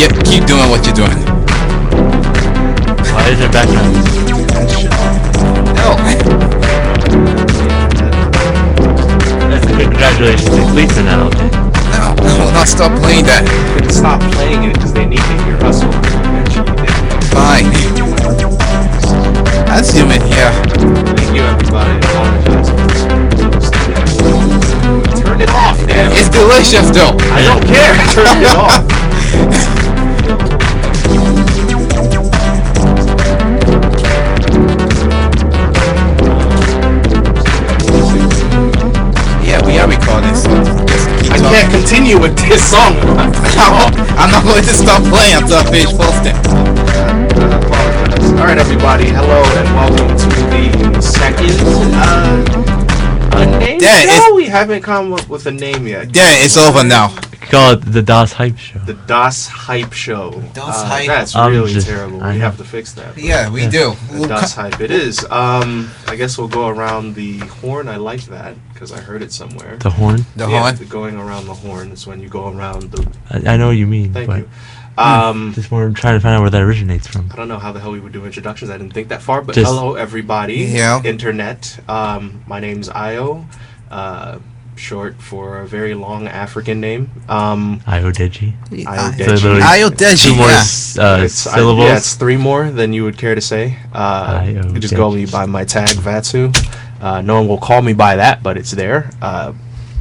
Keep doing what you're doing. Why is there background? No. That's a good congratulations to Cleveland now. No, not stop playing that. Stop playing it because they need to hear us eventually. Fine. I'll zoom in here. Thank you, everybody. Turn it off, damn. It's delicious, though. I don't care. Turn it off. Yeah, we are recording, so just keep I talking. can't continue with this song. I'm not going to stop playing until I finish posting. Alright, everybody. Hello and welcome to the second unnamed show. We haven't come up with a name yet. Yeah, it's over now. Call it the DOS Hype Show. The DOS Hype Show. DOS Hype? That's I'm really just- terrible. I We know. have to fix that. Yeah, we do. The DOS Hype. It is. I guess we'll go around the horn. I like that because I heard it somewhere. The horn. The Yeah, horn. the going around the horn is when you go around the. I know what you mean, Thank but you. just more trying to find out where that originates from. I don't know how the hell we would do introductions. I didn't think that far, but Just- hello everybody. Yeah. Internet. My name's Io. Short for a very long African name. Iodeji. Iodeji. Iodeji, Two more yeah. syllables. Yeah, it's three more than you would care to say. You could just call me by my tag, Vatsu. No one will call me by that, but it's there.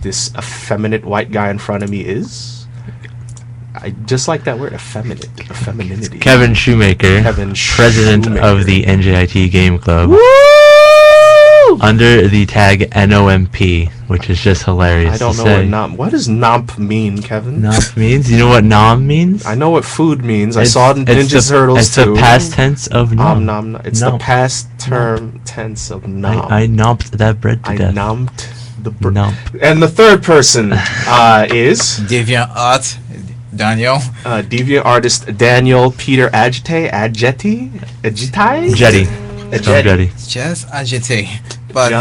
This effeminate white guy in front of me is... I just like that word, effeminate. Effemininity. Kevin Shoemaker, Kevin president Shoemaker. of the NJIT Game Club, under the tag NOMP, which is just hilarious. I don't to know say. what nomp... What does nomp mean, Kevin? Nomp means. You know what nom means? I know what food means. I saw it in Ninja Turtles It's too. the past tense of nom. Nom. It's the Nom. past term tense of nom. I nomped that bread to I death. nomped the Nomp. And the third person is Deviant Art, Daniel. deviant artist Daniel Peter Agitai. Jetty. Jetty. Just agitate. But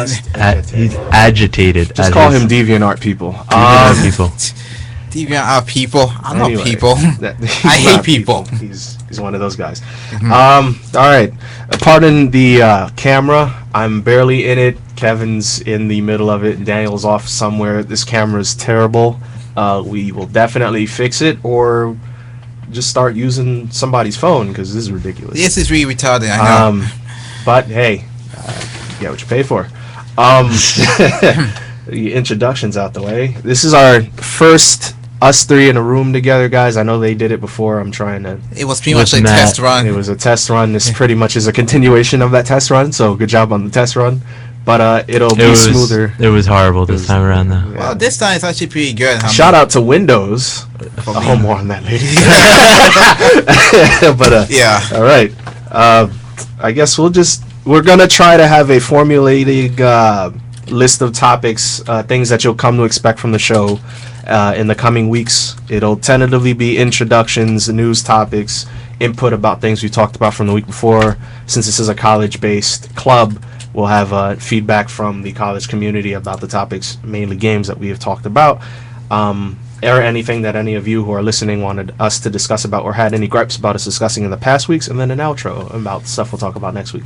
He's agitated. Just at call his- him deviant art people. Deviant people. Deviant Art people. I'm Anyway, not people. he's I hate not people. He's one of those guys. All right. Pardon the camera. I'm barely in it. Kevin's in the middle of it. And Daniel's off somewhere. This camera is terrible. We will definitely fix it or just start using somebody's phone because this is ridiculous. This is really retarded, I know. But hey, you get what you pay for. The introduction's out the way. This is our first us three in a room together, guys. I know they did it before. I'm trying to. It was pretty With much a Matt. test run. It was a test run. This pretty much is a continuation of that test run. So good job on the test run. But it'll be smoother. It was horrible this time around, though. Well, this time it's actually pretty good. Shout out to Windows. More on that later. But Yeah. all right. I guess we're gonna try to have a formulated list of topics, things that you'll come to expect from the show in the coming weeks. It'll tentatively be introductions, news topics, input about things we talked about from the week before. Since this is a college-based club, we'll have feedback from the college community about the topics, mainly games that we have talked about. Or anything that any of you who are listening wanted us to discuss about or had any gripes about us discussing in the past weeks, and then an outro about stuff we'll talk about next week.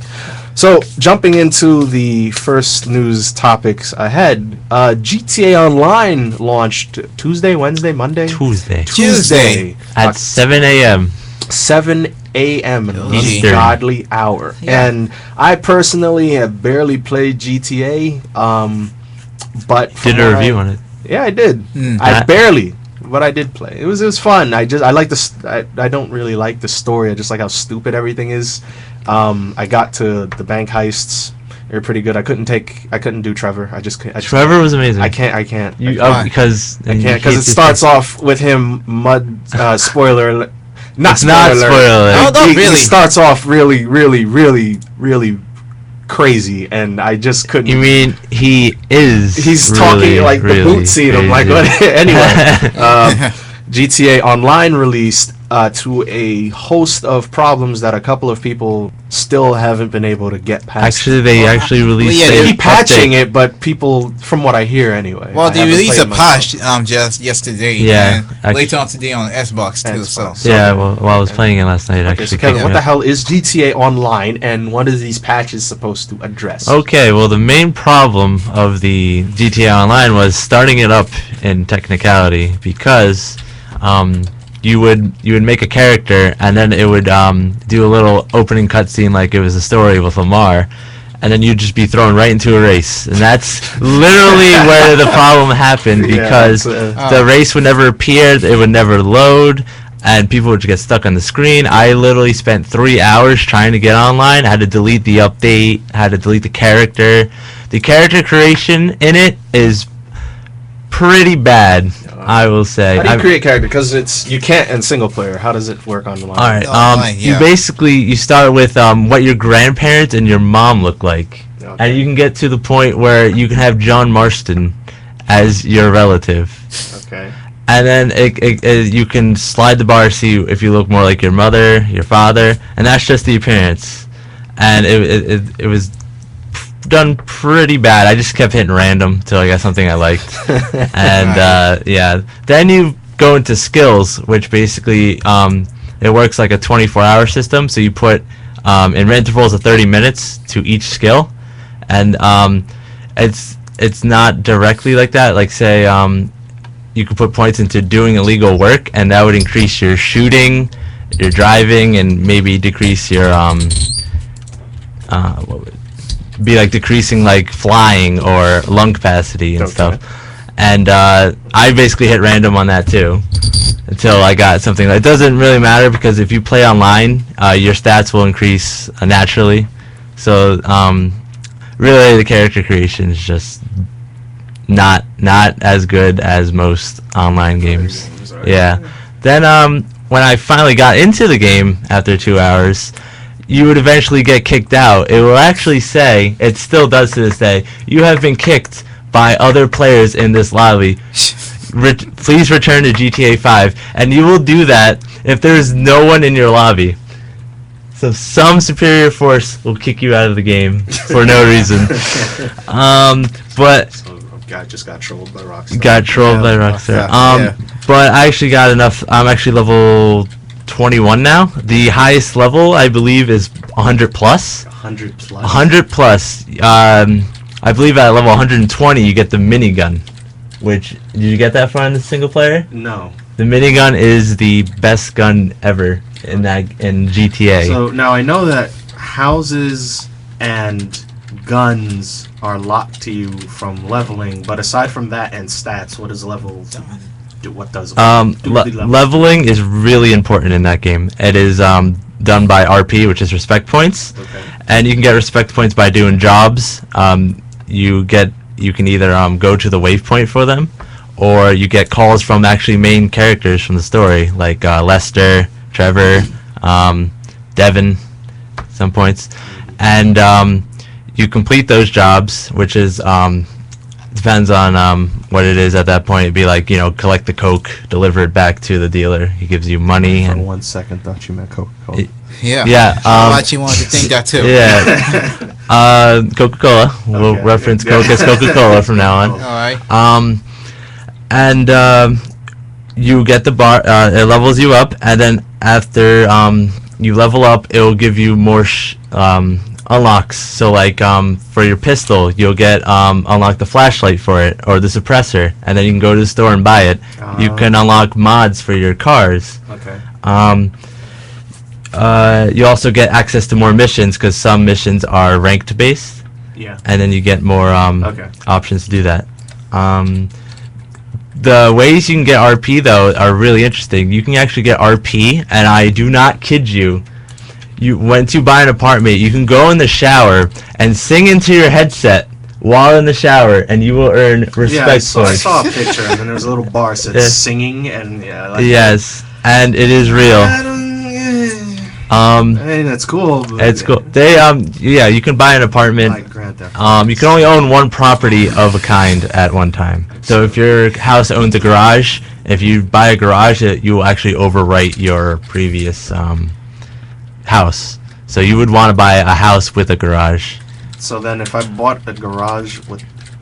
So, jumping into the first news topics ahead, GTA Online launched Tuesday, Wednesday, Monday? Tuesday. At 7 a.m. 7 a.m. the Eastern. godly hour. Yeah. And I personally have barely played GTA, but from Did a what review on it. Yeah, I did. I barely, but I did play. It was fun. I like I don't really like the story. I just like how stupid everything is. I got to the bank heists. They were pretty good. I couldn't do Trevor. I just Trevor was amazing. I can't. Because Because it starts off with him spoiler. Not It's not spoiler. No, not He really. starts off really crazy, and I just couldn't. You mean he's talking like the really boot scene. I'm like, crazy. what? Anyway, GTA Online released to a host of problems that a couple of people still haven't been able to get past. Actually, they actually released. yeah, They a keep patching update. it, but people, from what I hear anyway. Well, I they haven't released played a it myself. patch just yesterday. Yeah, and later on today on Xbox too. Xbox. So Yeah, well, while I was playing it last night, it Okay, actually so Kevin, picked what me the up. hell is GTA Online, and what are these patches supposed to address? Okay, well, the main problem of the GTA Online was starting it up in technicality because you would make a character and then it would do a little opening cutscene like it was a story with Lamar, and then you'd just be thrown right into a race, and that's literally where the problem happened Yeah, because that's, the race would never appear, it would never load. And people would get stuck on the screen. I literally spent 3 hours trying to get online. I had to delete the update. I had to delete the character. The character creation in it is pretty bad, I will say. How do you create character? Because you can't in single player. How does it work online? All right. Online, yeah. You start with what your grandparents and your mom look like, Okay. and you can get to the point where you can have John Marston as your relative. Okay. And then you can slide the bar, see if you look more like your mother, your father, and that's just the appearance. And it was done pretty bad. I just kept hitting random till I got something I liked. And yeah, then you go into skills, which basically it works like a 24-hour system. So you put in intervals of 30 minutes to each skill, and it's not directly like that. Like say you could put points into doing illegal work, and that would increase your shooting, your driving, and maybe decrease your what would be like decreasing like flying or lung capacity and Okay. stuff. And I basically hit random on that too until I got something that doesn't really matter, because if you play online, your stats will increase naturally. So really the character creation is just not as good as most online games. Yeah. Then when I finally got into the game after 2 hours, you would eventually get kicked out. It will actually say, it still does to this day, you have been kicked by other players in this lobby. Please return to GTA 5. And you will do that if there is no one in your lobby. So some superior force will kick you out of the game for no reason. But So guy just got trolled by Rockstar. got trolled by Rockstar. But I actually got enough. I'm actually level 21 now. The highest level I believe is 100 plus. 100 plus. 100 plus. I believe at level 120 you get the minigun. Which, did you get that far in the single player? No. The minigun is the best gun ever in GTA. So now I know that houses and guns are locked to you from leveling, but aside from that and stats, what does level do? What does Leveling is really important in that game. It is done by RP, which is respect points. Okay. And you can get respect points by doing jobs. You can either go to the waypoint for them, or you get calls from actually main characters from the story, like Lester, Trevor, Devin, some points, and you complete those jobs, which is depends on what it is at that point. It'd be like, collect the coke, deliver it back to the dealer. He gives you money. For And 1 second, thought you meant Coca-Cola. Yeah. Yeah, I thought you wanted to think that too. yeah. Coca-Cola. We'll Okay. reference Coke as Coca-Cola from now on. All right. And you get the bar. It levels you up, and then after you level up, it will give you more unlocks. So like for your pistol, you'll get unlock the flashlight for it, or the suppressor, and then you can go to the store and buy it. You can unlock mods for your cars. Okay. You also get access to more missions, because some missions are ranked based, Yeah. and then you get more Okay. options to do that. The ways you can get RP though are really interesting. You can actually get RP, and I do not kid you. Once you buy an apartment, you can go in the shower and sing into your headset while in the shower, and you will earn respect Yeah, points. I saw a picture, and then there was a little bar that said Yeah. singing, and yeah. Like Yes, and it is real. Hey, that's cool. But It's cool. They yeah, you can buy an apartment. My Grand Theft. You can only own one property of a kind at one time. So if your house owns a garage, if you buy a garage, you will actually overwrite your previous house. So you would want to buy a house with a garage. So then, if I bought a garage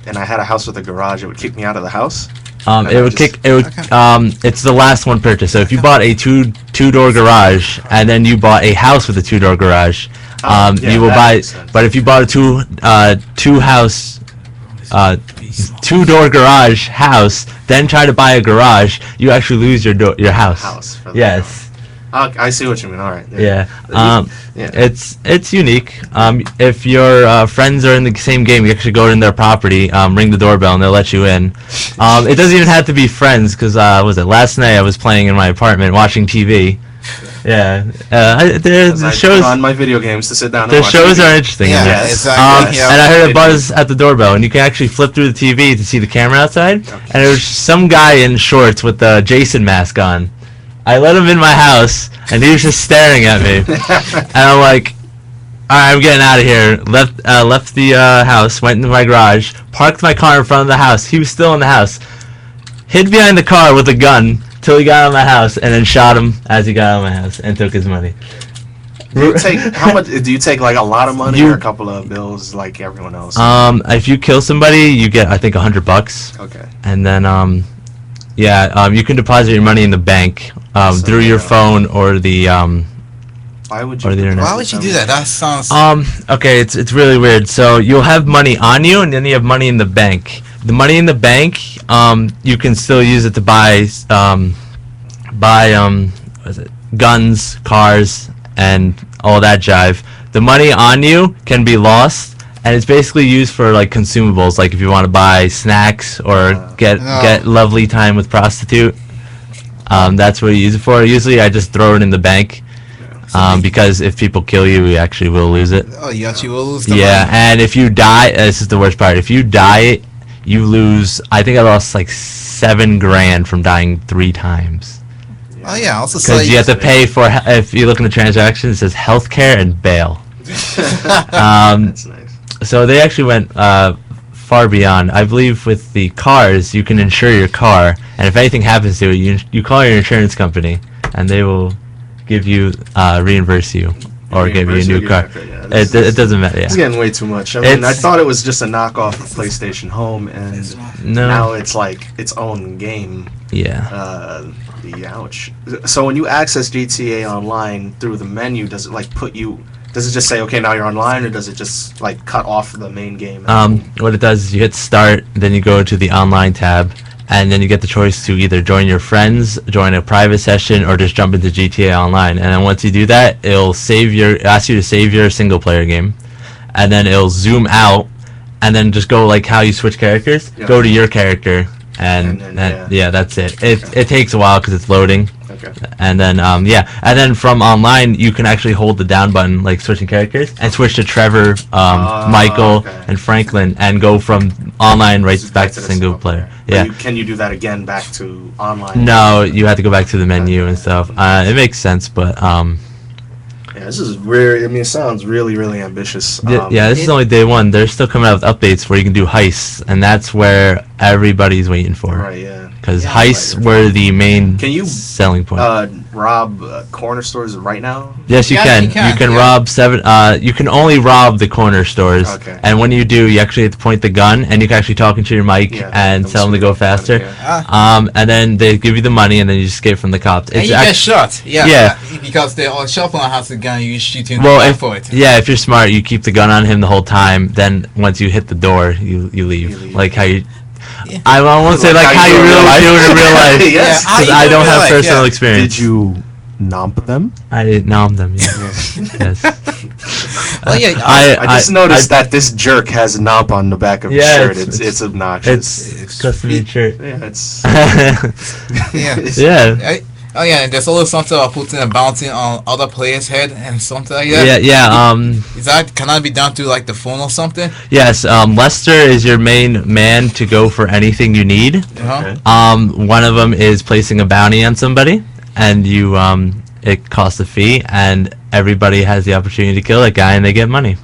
and I had a house with a garage, it would kick me out of the house. It's the last one purchase. So if you bought a two-door garage and then you bought a house with a two-door garage, you will buy. But if you bought a two-door garage house, then try to buy a garage, you actually lose your house. Yes. I see what you mean. All right. Yeah. It's unique. If your friends are in the same game, you actually go in their property, ring the doorbell, and they'll let you in. It doesn't even have to be friends, because last night I was playing in my apartment watching TV. Yeah. The shows on my video games to sit down. The shows are interesting. Yeah, exactly. And I heard a buzz at the doorbell, and you can actually flip through the TV to see the camera outside. Okay. And there was some guy in shorts with the Jason mask on. I let him in my house, and he was just staring at me. And I'm like, all right, I'm getting out of here. Left the house, went into my garage, parked my car in front of the house. He was still in the house. Hid behind the car with a gun till he got out of my house, and then shot him as he got out of my house and took his money. How much do you take? Like a lot of money or a couple of bills, like everyone else? If you kill somebody, you get I think $100. Okay. And then you can deposit your money in the bank through your phone or the Why would you? or the internet. Why would you do that? That sounds. Okay, it's really weird. So you'll have money on you, and then you have money in the bank. The money in the bank, you can still use it to buy guns, cars, and all that jive. The money on you can be lost, and it's basically used for like consumables, like if you want to buy snacks or get lovely time with prostitute. That's what you use it for. Usually, I just throw it in the bank. Because if people kill you, we actually will lose it. Oh, you actually will lose the money. And if you die, this is the worst part. If you die, you lose. I think I lost like $7 grand from dying 3 times. Oh yeah, also because you have to pay for. If you look in the transaction, it says healthcare and bail. That's nice. So they actually went far beyond. I believe with the cars, you can insure your car, and if anything happens to it, you call your insurance company, and they will give you reimburse you or give you a new car. It doesn't matter. Yeah. It's getting way too much. I mean, I thought it was just a knockoff of PlayStation Home, and now it's like its own game. Yeah. Ouch. So when you access GTA Online through the menu, does it like does it just say, okay, now you're online, or does it just like cut off the main game? What it does is you hit start, then you go to the online tab, and then you get the choice to either join your friends, join a private session, or just jump into GTA Online. And then once you do that, it'll ask you to save your single player game, and then it'll zoom out, and then just go like how you switch characters. Yeah. Go to your character, and that's it. It takes a while because it's loading. Okay. And then and then from online you can actually hold the down button, like switching characters, and switch to Trevor, Michael, and Franklin, and go from online back to single player. Yeah. Can you do that again back to online? No, you have to go back to the menu and stuff. It makes sense, but yeah, this is really. I mean, it sounds really, really ambitious. This is only day one. They're still coming out with updates where you can do heists, and that's where everybody's waiting for. Right. Yeah. Because heists were the main selling point. Rob corner stores right now? Yes, you can. You can rob 7. You can only rob the corner stores. Okay. And when you do, you actually have to point the gun, and you can actually talk into your mic and tell them to go faster. And then they give you the money, and then you escape from the cops. And you get shot. Yeah. Because the shopper has the gun, you shoot him for it. Yeah, if you're smart, you keep the gun on him the whole time. Then once you hit the door, you leave. Like how you. Yeah. I won't say like how you really do it in real life. Yes. Because I don't have personal experience. Did you nomp them? I did nomp them, yeah. Yes. Well, yeah, I just noticed that this jerk has a nomp on the back of his shirt. It's obnoxious. It's custom-made shirt. Yeah, it's... Yeah. Oh yeah, and there's also something about putting a bounty on other players' head and something like that. Yeah. Can that be done through like the phone or something? Yes. Lester is your main man to go for anything you need. Okay. One of them is placing a bounty on somebody, and you it costs a fee, and everybody has the opportunity to kill that guy, and they get money.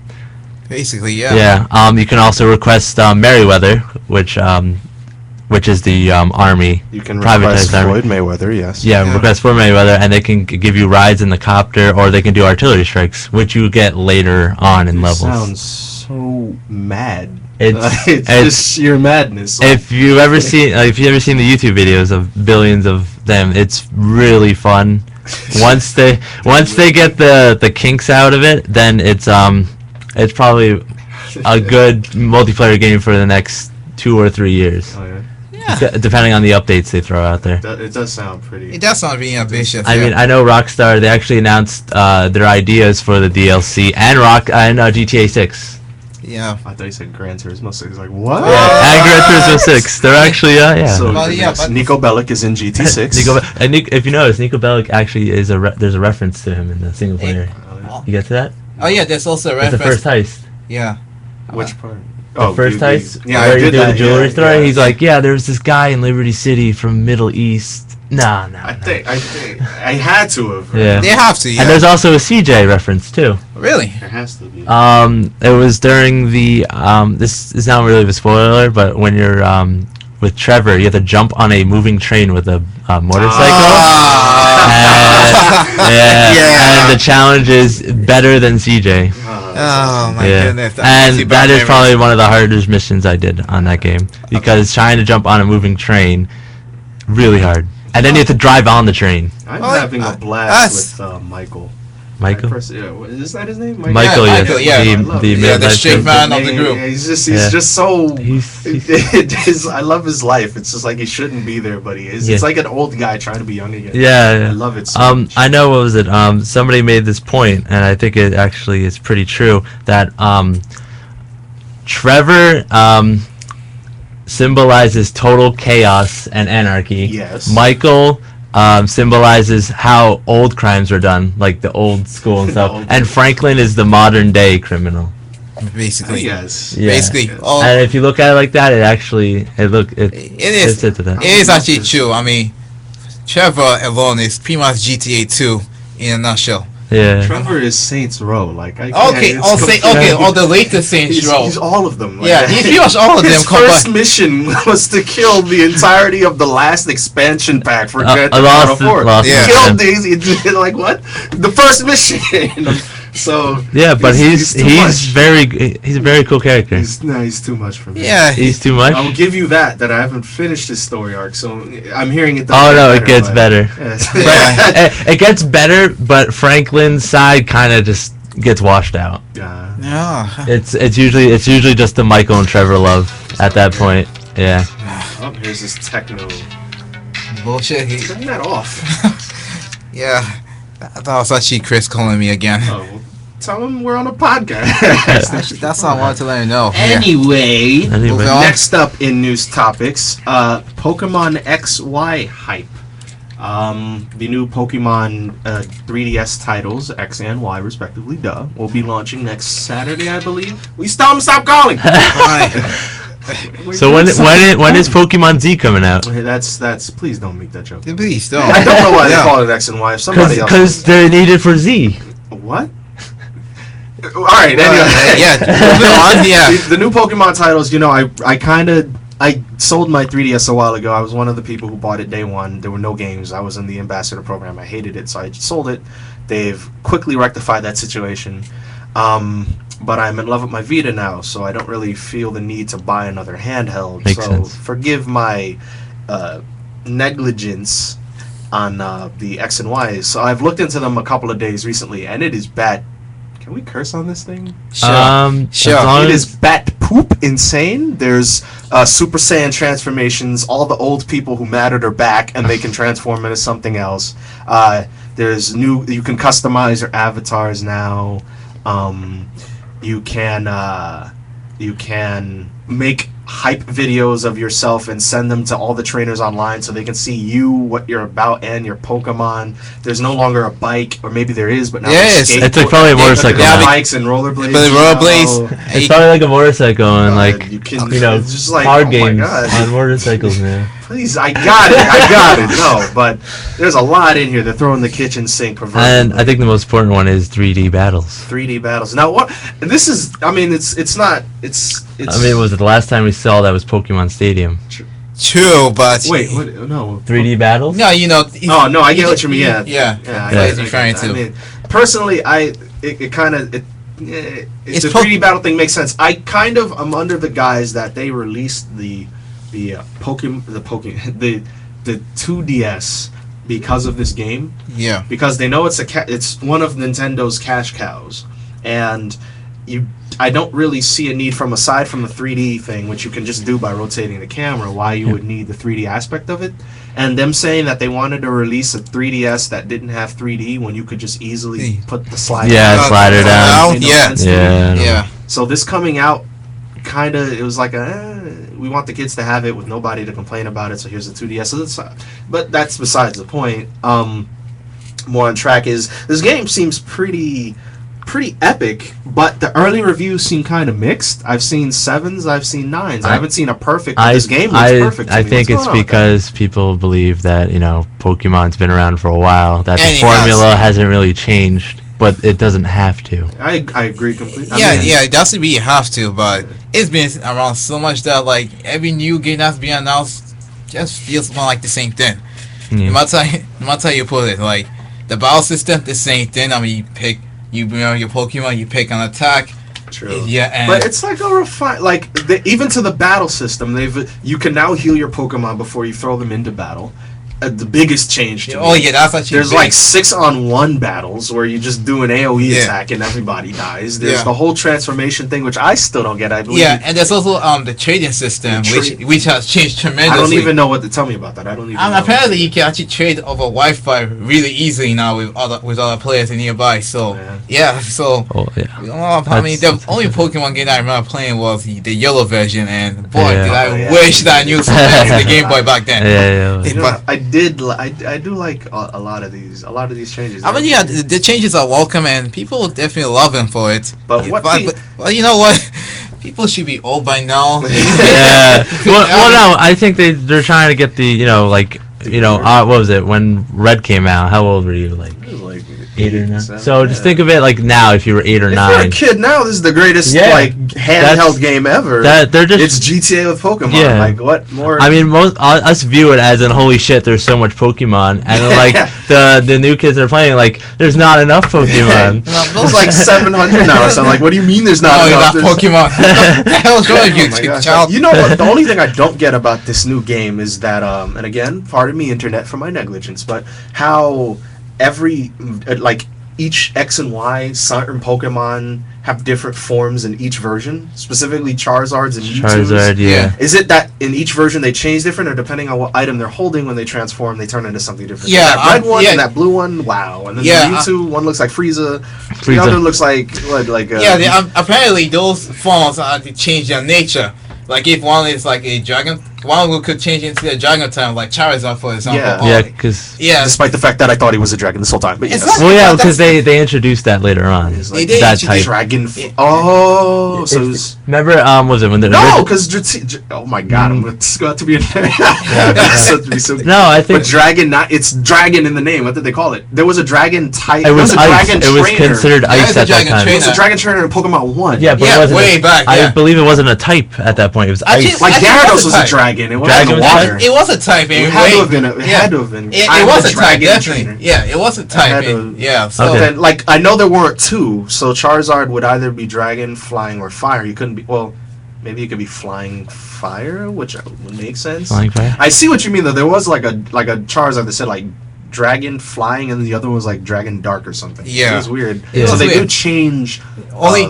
Basically, yeah. Yeah. You can also request Merryweather, which is the army. You can privatized request army. Floyd Mayweather, yes. Yeah, Yeah. request for Merryweather, and they can give you rides in the copter, or they can do artillery strikes, which you get later on in You levels. sounds so mad. It's just sheer madness. if you ever seen the YouTube videos of billions of them, it's really fun. Once they get the kinks out of it, then it's probably a good multiplayer game for the next 2 or 3 years. Oh, yeah. Yeah. Depending on the updates they throw out there. It does sound pretty. It does sound really ambitious. I mean, I know Rockstar. They actually announced their ideas for the DLC and GTA 6. yeah. I thought you said Gran Turismo 6. Like, what? Yeah, and Gran Turismo 6. They're actually yeah. So, Well, yeah, but- Nico Bellic is in GT6. If you notice, Nico Bellic actually is there's a reference to him in the single player. You get to that? Oh yeah, there's also a It's the reference. first heist. Yeah. Which part? The first heist, Yeah, where I you did do the that, jewelry yeah, store. yeah. He's like, yeah, there's this guy in Liberty City from Middle East. No. I think I had to have. Right? Yeah. They have to. Yeah. And there's also a CJ reference too. Really. There has to be. It was during the this is not really a spoiler, but when you're with Trevor, you have to jump on a moving train with a motorcycle. And the challenge is better than CJ. Oh my Yeah, goodness. and that is probably one of the hardest missions I did on that game, because trying to jump on a moving train, really hard. And then you have to drive on the train. I'm Well, having a blast us- with Michael. Michael? Is that his name? Michael, Yeah, yes. Michael, yeah. The, I love the it. Yeah, the midlife straight crisis. man of the group. He's Yeah. just so. He's- I love his life. It's just like he shouldn't be there, but he is. Yeah. It's like an old guy trying to be young again. Yeah. I love it so much. I know, what was it? Somebody made this point, and I think it actually is pretty true, that Trevor symbolizes total chaos and anarchy. Yes. Michael symbolizes how old crimes were done, like the old school and stuff. old- And Franklin is the modern day criminal. Basically. Yes. Yeah. Basically. Oh, And if you look at it like that, it is. fits into that. it is actually true. I mean, Trevor alone is pretty much GTA 2 in a nutshell. Yeah. Trevor is Saints Row. Like I Okay, can't- all it's say complete- all the latest Saints Row. He's all of them. Like, Yeah, he's pretty much all of them His combined. first mission was to kill the entirety of the last expansion pack for Grand Theft lost Auto it- 4. lost He it. killed these. He did like what? The first mission. So Yeah, but he's too much. he's a very cool character. He's too much for me. Yeah, He's too much. I'll give you that I haven't finished his story arc, so I'm hearing it. Oh no, it gets but- better. Yes. It gets better, but Franklin's side kind of just gets washed out. Yeah. yeah. It's usually just the Michael and Trevor love at that point. Yeah. Oh, here's this techno. Bullshit. Turn that off. Yeah, that was actually Chris calling me again. Oh, well, tell him we're on a podcast. Actually, that's what I wanted to let you know. Yeah. Anyway, Anyway. Moving on. next up in news topics, Pokemon XY hype. The new Pokemon 3DS titles, X and Y respectively, will be launching next Saturday, I believe. Stop calling! So when is Pokemon Z coming out? That's please don't make that joke. Please don't. I don't know why they Yeah. call it X and Y. If somebody else. Because they're needed for Z. What? All right. Anyway. Yeah, moving on. Yeah. The new Pokemon titles. I sold my 3DS a while ago. I was one of the people who bought it day one. There were no games. I was in the ambassador program. I hated it, so I sold it. They've quickly rectified that situation. But I'm in love with my Vita now, so I don't really feel the need to buy another handheld. Makes so sense. forgive my negligence on the X and Y. So I've looked into them a couple of days recently, and it is bad. Can we curse on this thing? Sure. As long It as- is bat poop insane. There's Super Saiyan transformations. All the old people who mattered are back, and they can transform into something else. There's new. You can customize your avatars now. You can make hype videos of yourself and send them to all the trainers online so they can see you, what you're about, and your Pokemon. There's no longer a bike, or maybe there is, but now Yes. there's It's like probably a motorcycle. Yeah, now. bikes and rollerblades. But the rollerblades. now. It's probably like a motorcycle and like you can, you know it's just like, hard oh my games God. on motorcycles now. Please, I got it. No, but there's a lot in here. They're throwing the kitchen sink. And I think the most important one is 3D battles. 3D battles. Now, what? This is. I mean, it's not. It's. I mean, was it the last time we saw that was Pokemon Stadium? True, but Wait, what? No. 3D battles? no, you know. Oh no, I get what you mean. Yeah. Yeah. I What get he's referring to. I mean, personally, it kind of the It's 3D battle thing makes sense. I kind of am under the guise that they released the Pokemon the 2DS because of this game, Yeah. because they know it's one of Nintendo's cash cows, and I don't really see a need aside from the 3D thing, which you can just do by rotating the camera, why you would need the 3D aspect of it. And them saying that they wanted to release a 3DS that didn't have 3D when you could just easily put the slider slider down. made no Yeah. sense to me. Yeah. So this coming out, it was like we want the kids to have it with nobody to complain about it, so here's the 2DS. But that's besides the point. More on track is this game seems pretty epic, but the early reviews seem kind of mixed. I've seen 7s, I've seen 9s. I haven't seen a perfect. But this game looks perfect. I think it's because people believe that Pokemon's been around for a while, that the formula hasn't really changed, but it doesn't have to. I agree completely. Yeah, it doesn't really have to, but it's been around so much that like every new game that's being announced just feels more like the same thing. Yeah. No matter how you put it, like the battle system, the same thing. I mean, you know your Pokemon, you pick an attack. True. Yeah, and but it's like a refined, even to the battle system, you can now heal your Pokemon before you throw them into battle. The biggest change to me. Yeah, that's actually There's big. like 6-on-1 battles where you just do an AoE attack and everybody dies. There's the whole transformation thing, which I still don't get. I believe. Yeah, and there's also the trading system, which has changed tremendously. I don't even know what to tell me about that. I don't even. know. Apparently, you can actually trade over Wi-Fi really easily now with other players nearby. So so. Oh yeah. I mean, the only Pokemon game I remember playing was the yellow version, and boy, Yeah. did I wish that I knew something in the Game Boy back then. Yeah. But I do like a lot of these changes. I mean, yeah, the changes are welcome, and people will definitely love them for it. But well, you know what? People should be old by now. Yeah. Well, no, I think they're trying to get the what was it when Red came out? How old were you? Like 8 or 9. So just think of it like now, if you were 8 or 9. If you're a kid now, this is the greatest handheld game ever. It's GTA with Pokemon. Yeah. Like what more? I mean, most us view it as in holy shit, there's so much Pokemon, and like the new kids are playing like there's not enough Pokemon. There's like 700 now. So I'm like, what do you mean there's not enough? Pokemon. What the hell's wrong with you, Oh my gosh. child? You know what? The only thing I don't get about this new game is that, and again, pardon me, internet, for my negligence, but how each X and Y certain Pokemon have different forms in each version, specifically Charizards and Mewtwo's. Charizard, yeah. Is it that in each version they change different, or depending on what item they're holding when they transform, they turn into something different? Yeah, that red one and that blue one, wow. And then the Mewtwo one looks like Frieza. The other looks like apparently those forms they change their nature. Like if one is like a dragon, one could change into a dragon type, like Charizard, for example. Yeah, because despite the fact that I thought he was a dragon this whole time, but yes. Well, yeah, because they introduced that later on. Like that type. Dragon. So it was. Remember, was it when the because oh my god, I'm going to be in there. No, I think. But dragon, it's dragon in the name. What did they call it? There was a dragon type. It was a ice. dragon It was trainer. considered ice at that time. It was a dragon trainer in Pokemon 1. Yeah, but it wasn't way back. I believe it wasn't a type at that point. It was ice. Like Gyarados was a dragon. It wasn't the water. It was a type. It had to have been. It had to have been. It was a type, definitely. Yeah, it was a type. Yeah. So then, I know there weren't two. So Charizard would either be dragon, flying, or fire. You couldn't be. Well, maybe it could be flying fire, which would make sense. Flying fire. I see what you mean though. There was like a Charizard that said like dragon flying, and the other one was like dragon dark or something. Yeah, it was weird. Yeah. So they do change. Only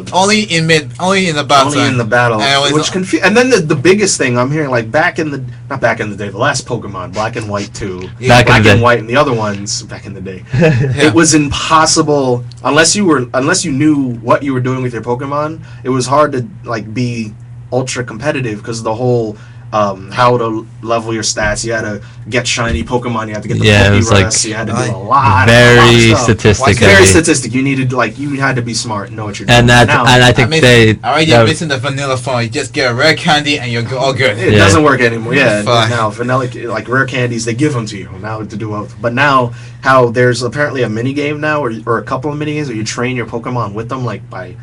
in the battle. Only in the battle, which And then the biggest thing I'm hearing, like not back in the day, the last Pokemon, Black and White 2, Black and White, and the other ones back in the day. It was impossible unless you knew what you were doing with your Pokemon. It was hard to be ultra competitive because the whole how to level your stats. You had to get shiny Pokemon. You had to get the Yeah, it was Pokerus. You had to do a lot. very of stuff. statistic. Very heavy. statistic. You needed you had to be smart, know what you're doing. And that, now, and I think I already missing the vanilla form. You just get a rare candy and you're all good. it doesn't work anymore. Yeah, Fuck. now vanilla rare candies they give them to you now to do. But now how there's apparently a mini game now or a couple of mini games where you train your Pokemon with them by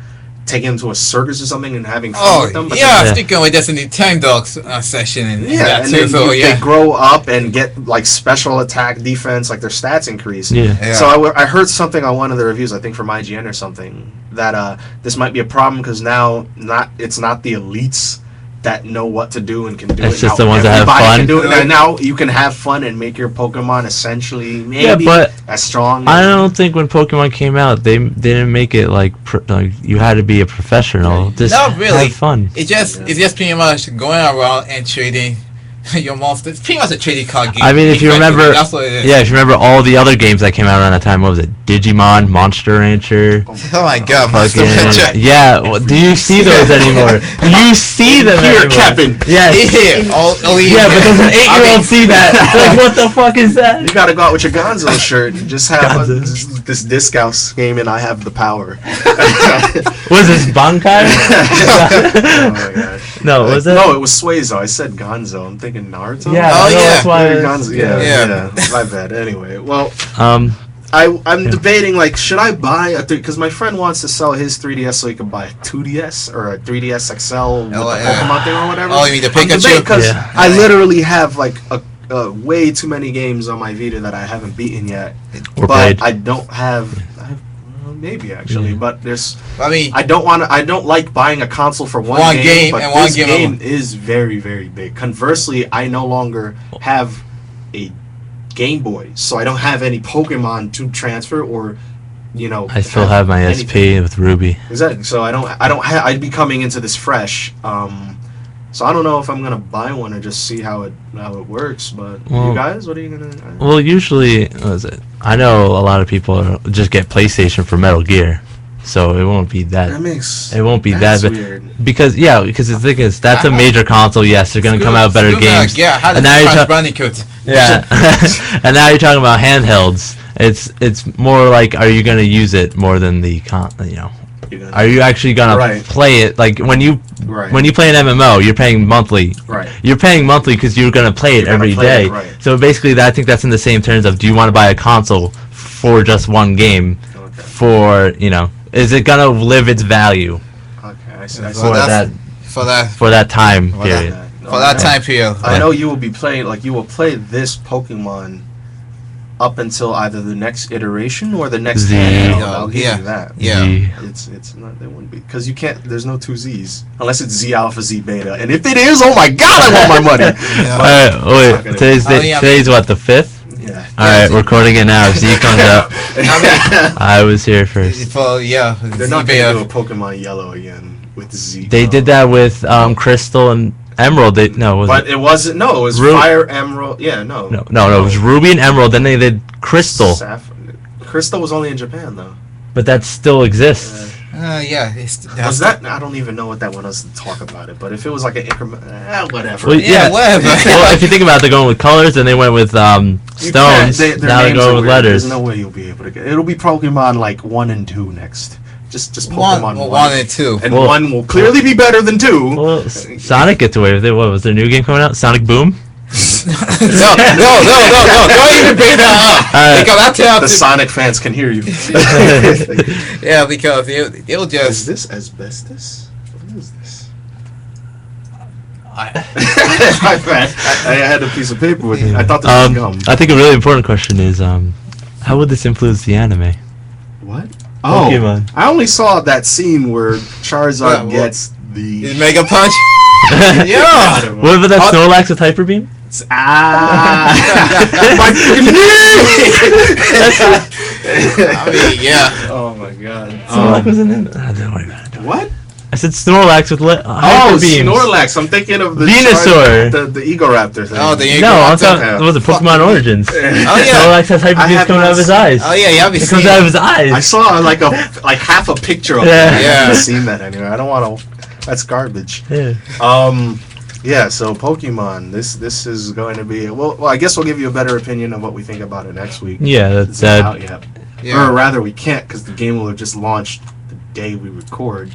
taking them to a circus or something and having fun with them. But speaking of that's a Nintendo session and that and too. then So they grow up and get special attack, defense, their stats increase. Yeah. So I heard something on one of the reviews, I think from IGN or something, that this might be a problem because now it's not the elites that know what to do and can do it. It's just now, the ones that have fun. can do it. Now you can have fun and make your Pokemon essentially maybe but as strong. I don't think when Pokemon came out, they didn't make it like you had to be a professional. Just Not really. have fun. It's just pretty much going around and trading your monsters. It's pretty much a trading card game. I mean, if you remember, that's what it is. if you remember all the other games that came out around that time, what was it? Digimon, Monster Rancher. Oh my god, Monster Fucking, Rancher. yeah, do you see those anymore? Do you see them Here, anymore? Captain. Yes. Yeah, Yeah, but does an 8-year-old see that? Like, what the fuck is that? You gotta go out with your Gonzo shirt and just have Gonzo. this disc house game and I have the power. Was this Bankai? Oh my gosh. No, was it? No, it was Suezo. I said Gonzo. I'm thinking Naruto. Yeah, Oh, I know, yeah. that's why. Maybe Gonzo. Yeah, Yeah. my bad. Anyway, well, Um, I'm debating should I buy a because my friend wants to sell his 3DS so he can buy a 2DS or a 3DS XL with the Pokemon thing or whatever. Oh, you mean the Pikachu? Because Yeah. I literally have a way too many games on my Vita that I haven't beaten yet. Or but played. I don't have. Maybe actually, Yeah. but there's. I mean, I don't like buying a console for one game, but and one this game game alone. is very, very big. Conversely, I no longer have a Game Boy, so I don't have any Pokemon to transfer or, I still have my anything. SP with Ruby. Exactly. So I'd be coming into this fresh. So I don't know if I'm gonna buy one or just see how it works. But Well- you guys, what are you gonna? Well, usually, what is it? I know a lot of people just get PlayStation for Metal Gear, so it won't be that. It won't be that's that bad. weird. Because the thing is, that's a major console. Yes, they're gonna come out with better games. Yeah, how And did now you're Crash ta- Bandicoot? Yeah, and now you're talking about handhelds. It's more like, are you gonna use it more than the Are you actually gonna play it? Like when you play an MMO, you're paying monthly. Right. You're paying monthly because you're gonna play it every day. Right. So basically, I think that's in the same terms of, do you want to buy a console for just one game? Okay. For is it gonna live its value Okay. I see. for that for that time For period? for that time period. I know you will be playing. You will play this Pokemon up until either the next iteration or the next Z. handheld. I'll give Yeah. you that. Yeah. The- It's not. They wouldn't be because you can't. There's no 2 Z's unless it's Z Alpha, Z Beta, and if it is, oh my God, I want my money. Yeah. All right, wait. yeah. Today's what, the 5th? Yeah. All right, recording it now. Z comes out. I was here first. For They're not gonna do a Pokemon Yellow again with Z. They did that with Crystal and Emerald. It wasn't. No, it was Fire Emerald. Yeah, no. No. It was Ruby and Emerald. Then they did Crystal, Crystal was only in Japan though. but that still exists. yeah. Was that? I don't even know what that one was to talk about it. But if it was like an increment, whatever. Well, Yeah, whatever. Well, if you think about it, they're going with colors, and they went with stones. Their Now they're names going are with weird. letters. There's no way you'll be able to get. It'll be Pokemon 1 and 2 next. Just one, Pokemon 1 and 2. And Well- 1 will clearly be better than 2. Well, Sonic gets away with it. What was their new game coming out? Sonic Boom. No, don't even bring that up. Because I The Sonic fans can hear you. yeah, because they'll just. Is this asbestos? What is this? I I had a piece of paper with me. I thought this was gum. I think a really important question is, how would this influence the anime? What? Oh, Pokemon. I only saw that scene where Charizard Yeah, gets the. Mega Punch. Yeah. What about that Snorlax with Hyper Beam? My knee! I mean, yeah. Oh my God. Snorlax wasn't in. Don't worry about it. What? I said Snorlax with Hyper Beam. Snorlax. I'm thinking of the Venusaur. the Egoraptor thing. Oh, the No, I'm Eagle. talking. What was it? Pokemon Origins. Oh yeah. Snorlax has Hyper I Beams have coming out of his eyes. Oh yeah, yeah. It comes out of his eyes. I saw like half a picture of it. Yeah. I Yeah. haven't seen that anywhere. I don't want to. That's garbage. Yeah. Yeah, so Pokemon, this is going to be well. I guess we'll give you a better opinion of what we think about it next week. Yeah, It's that's not out yet. Yeah. Or rather, we can't because the game will have just launched the day we record.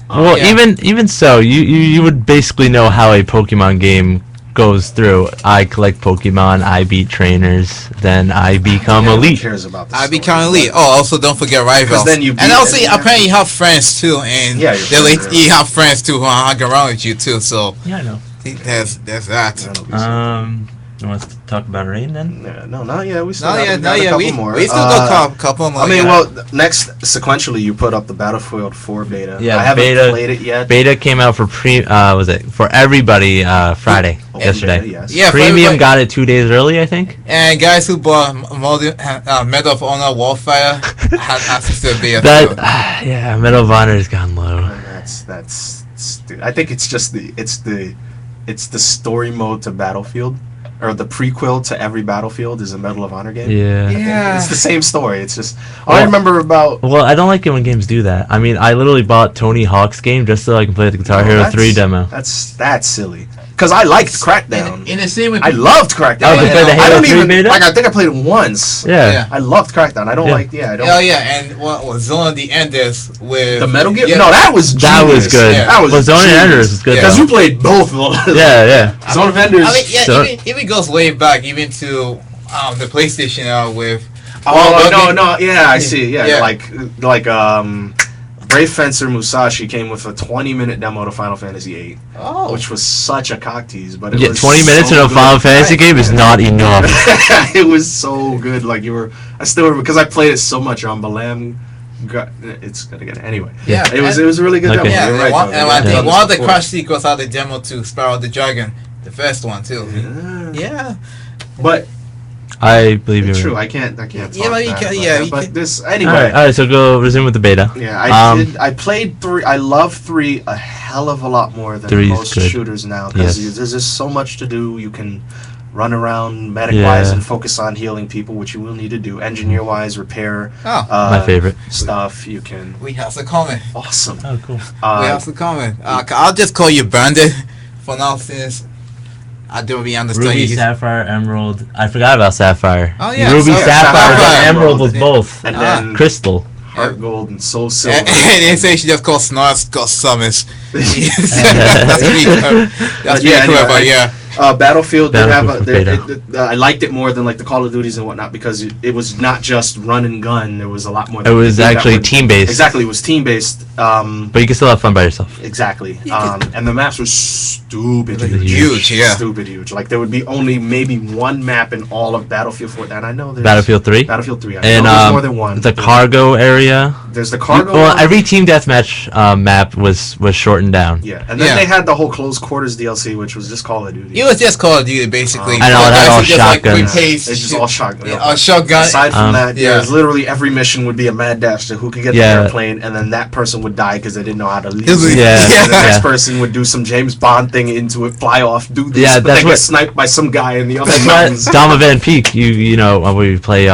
well, Yeah. even so, you would basically know how a Pokemon game goes through. I collect Pokemon, I beat trainers, then I become Yeah, elite. Who cares about the I story? become elite. Oh, also don't forget rivals. then you beat and also it, yeah. apparently you have friends too, and Yeah, your friends are- you have friends too who are hanging around with you too. So Yeah, I know. I think there's that. That'll be something. You want us to talk about Rain then? Yeah, no, not yet. We still No, got, yeah, we no, got a yeah. couple We more. still got a couple more. I mean, yeah. well, next sequentially, you put up the Battlefield 4 beta. Yeah, I haven't beta- played it yet. Beta came out for for everybody Friday, Oh, yesterday. beta, yes. Yeah, for Premium everybody. got it 2 days early, I think. And guys who bought Medal of Honor Warfare had access to a beta. That too. yeah, Medal of Honor has gone low. That's stupid. I think it's just it's the story mode to Battlefield, or the prequel to every Battlefield is a Medal of Honor game. Yeah. Yeah. It's the same story. It's just all I Well- remember about. Well, I don't like it when games do that. I mean, I literally bought Tony Hawk's game just so I can play the Guitar Hero 3 demo. That's silly. Because I liked Crackdown. In the same way, I loved Crackdown. Oh, you played the I Halo don't 3 even beta? like. I think I played it once. Yeah. Yeah. I loved Crackdown. I don't Yeah. like. Yeah, I don't. Oh yeah, and what was Zone of the Enders with The Metal Gear? Yeah. No, that was That was genius. good. Yeah. That was Well, Zone of genius. Enders is good. Yeah. Because though. you played both of them. Yeah, yeah. Zone of Enders. I mean, yeah, So- even goes way back, even to the PlayStation era with. Oh Well, no, yeah, I see. Yeah, Yeah. like Brave Fencer Musashi came with a 20-minute demo to Final Fantasy VIII, Oh, which was such a cock tease. But it Yeah, was 20 minutes so in a good. Final Fantasy game is not enough. It was so good. Like I still remember because I played it so much on Balam. It's gonna get it anyway. yeah, It was a really good Okay. demo. Yeah, You're and, right, one, though. and I Yeah. think Done one of this the before. crash sequels had the demo to Sparrow the Dragon, the first one too. Yeah. Yeah, But I believe you. it's true. I can't. Yeah, Talk but you that, can- but, yeah, you but can- this All anyway. right, so go resume with the beta. Yeah, I played 3. I love 3 a hell of a lot more than 3 is most good. shooters now because Yes. there's just so much to do. You can run around medic-wise Yeah. and focus on healing people, which you will need to do. Engineer-wise, repair Oh. My favorite. stuff. You can. we have some comment. Awesome. Oh, cool. We have some comment. I'll just call you Brandon for now since I don't really understand Ruby, you. Sapphire, Emerald. I forgot about Sapphire. Oh, yeah, Ruby, Sapphire, Sapphire, but Sapphire, Emerald was yeah. both. And Ah. then Crystal. Heart Gold and Soul Silver. And they say she just called Snorts, called Summers. That's pretty clever. That's pretty Yeah, clever, anyway, but yeah. Battlefield did have Battlefield for beta. I liked it more than like the Call of Duties and whatnot because it was not just run and gun. There was a lot more. It was that actually would- team-based. Exactly, it was team based. But you can still have fun by yourself. Exactly. And the maps were stupid They're huge, yeah. Stupid huge. Like there would be only maybe one map in all of Battlefield 4. And I know there's Battlefield 3. Battlefield 3. I And know there's more than one. the cargo area. There's the cargo. Well, one. every team deathmatch map was shortened down. Yeah, and then Yeah. they had the whole close quarters DLC, which was just Call of Duty. It was just Call of Duty, basically. I know, it had Guys all who just, shotguns. repaste It's just shit. all shotgun. Yeah, all shotgun. Aside from that, yeah. there's literally every mission would be a mad dash to who could get Yeah. the airplane, and then that person would die because they didn't know how to leave. Yeah, And the next yeah. person would do some James Bond thing into it, fly off, do this, Yeah, but that's they what- get sniped by some guy in the other That's mountains. what Dama Van Peak. You know when we play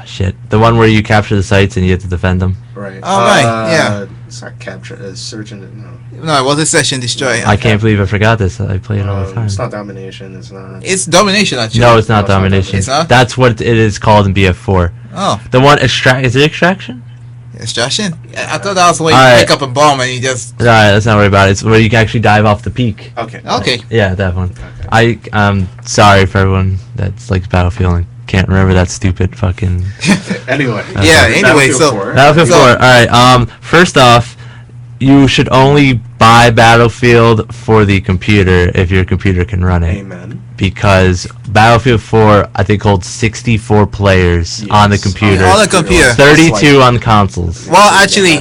shit, the one where you capture the sites and you have to defend them. Right. Oh, right, yeah. It's not capture, searching it. No. No, it wasn't Session Destroy. I can't believe I forgot this. I play it all the time. It's not domination. It's not. It's Domination, actually. No, it's not No, it's not domination. It's not? That's what it is called in BF4. Oh, The one is it extraction? Extraction? I thought that was when you Alright. pick up a bomb and you just... Alright, let's not worry about it. It's where you can actually dive off the peak. Okay. Okay. Yeah, that one. Okay. I'm sorry for everyone that's like Battlefield and can't remember that stupid fucking Anyway. Yeah, anyway, Battlefield so- 4. Battlefield So- 4. Alright, first off, you should only buy Battlefield for the computer if your computer can run it. Amen. Because Battlefield 4, I think, holds 64 players on the Yes. computer. On the computer. 32 on consoles. Well, actually,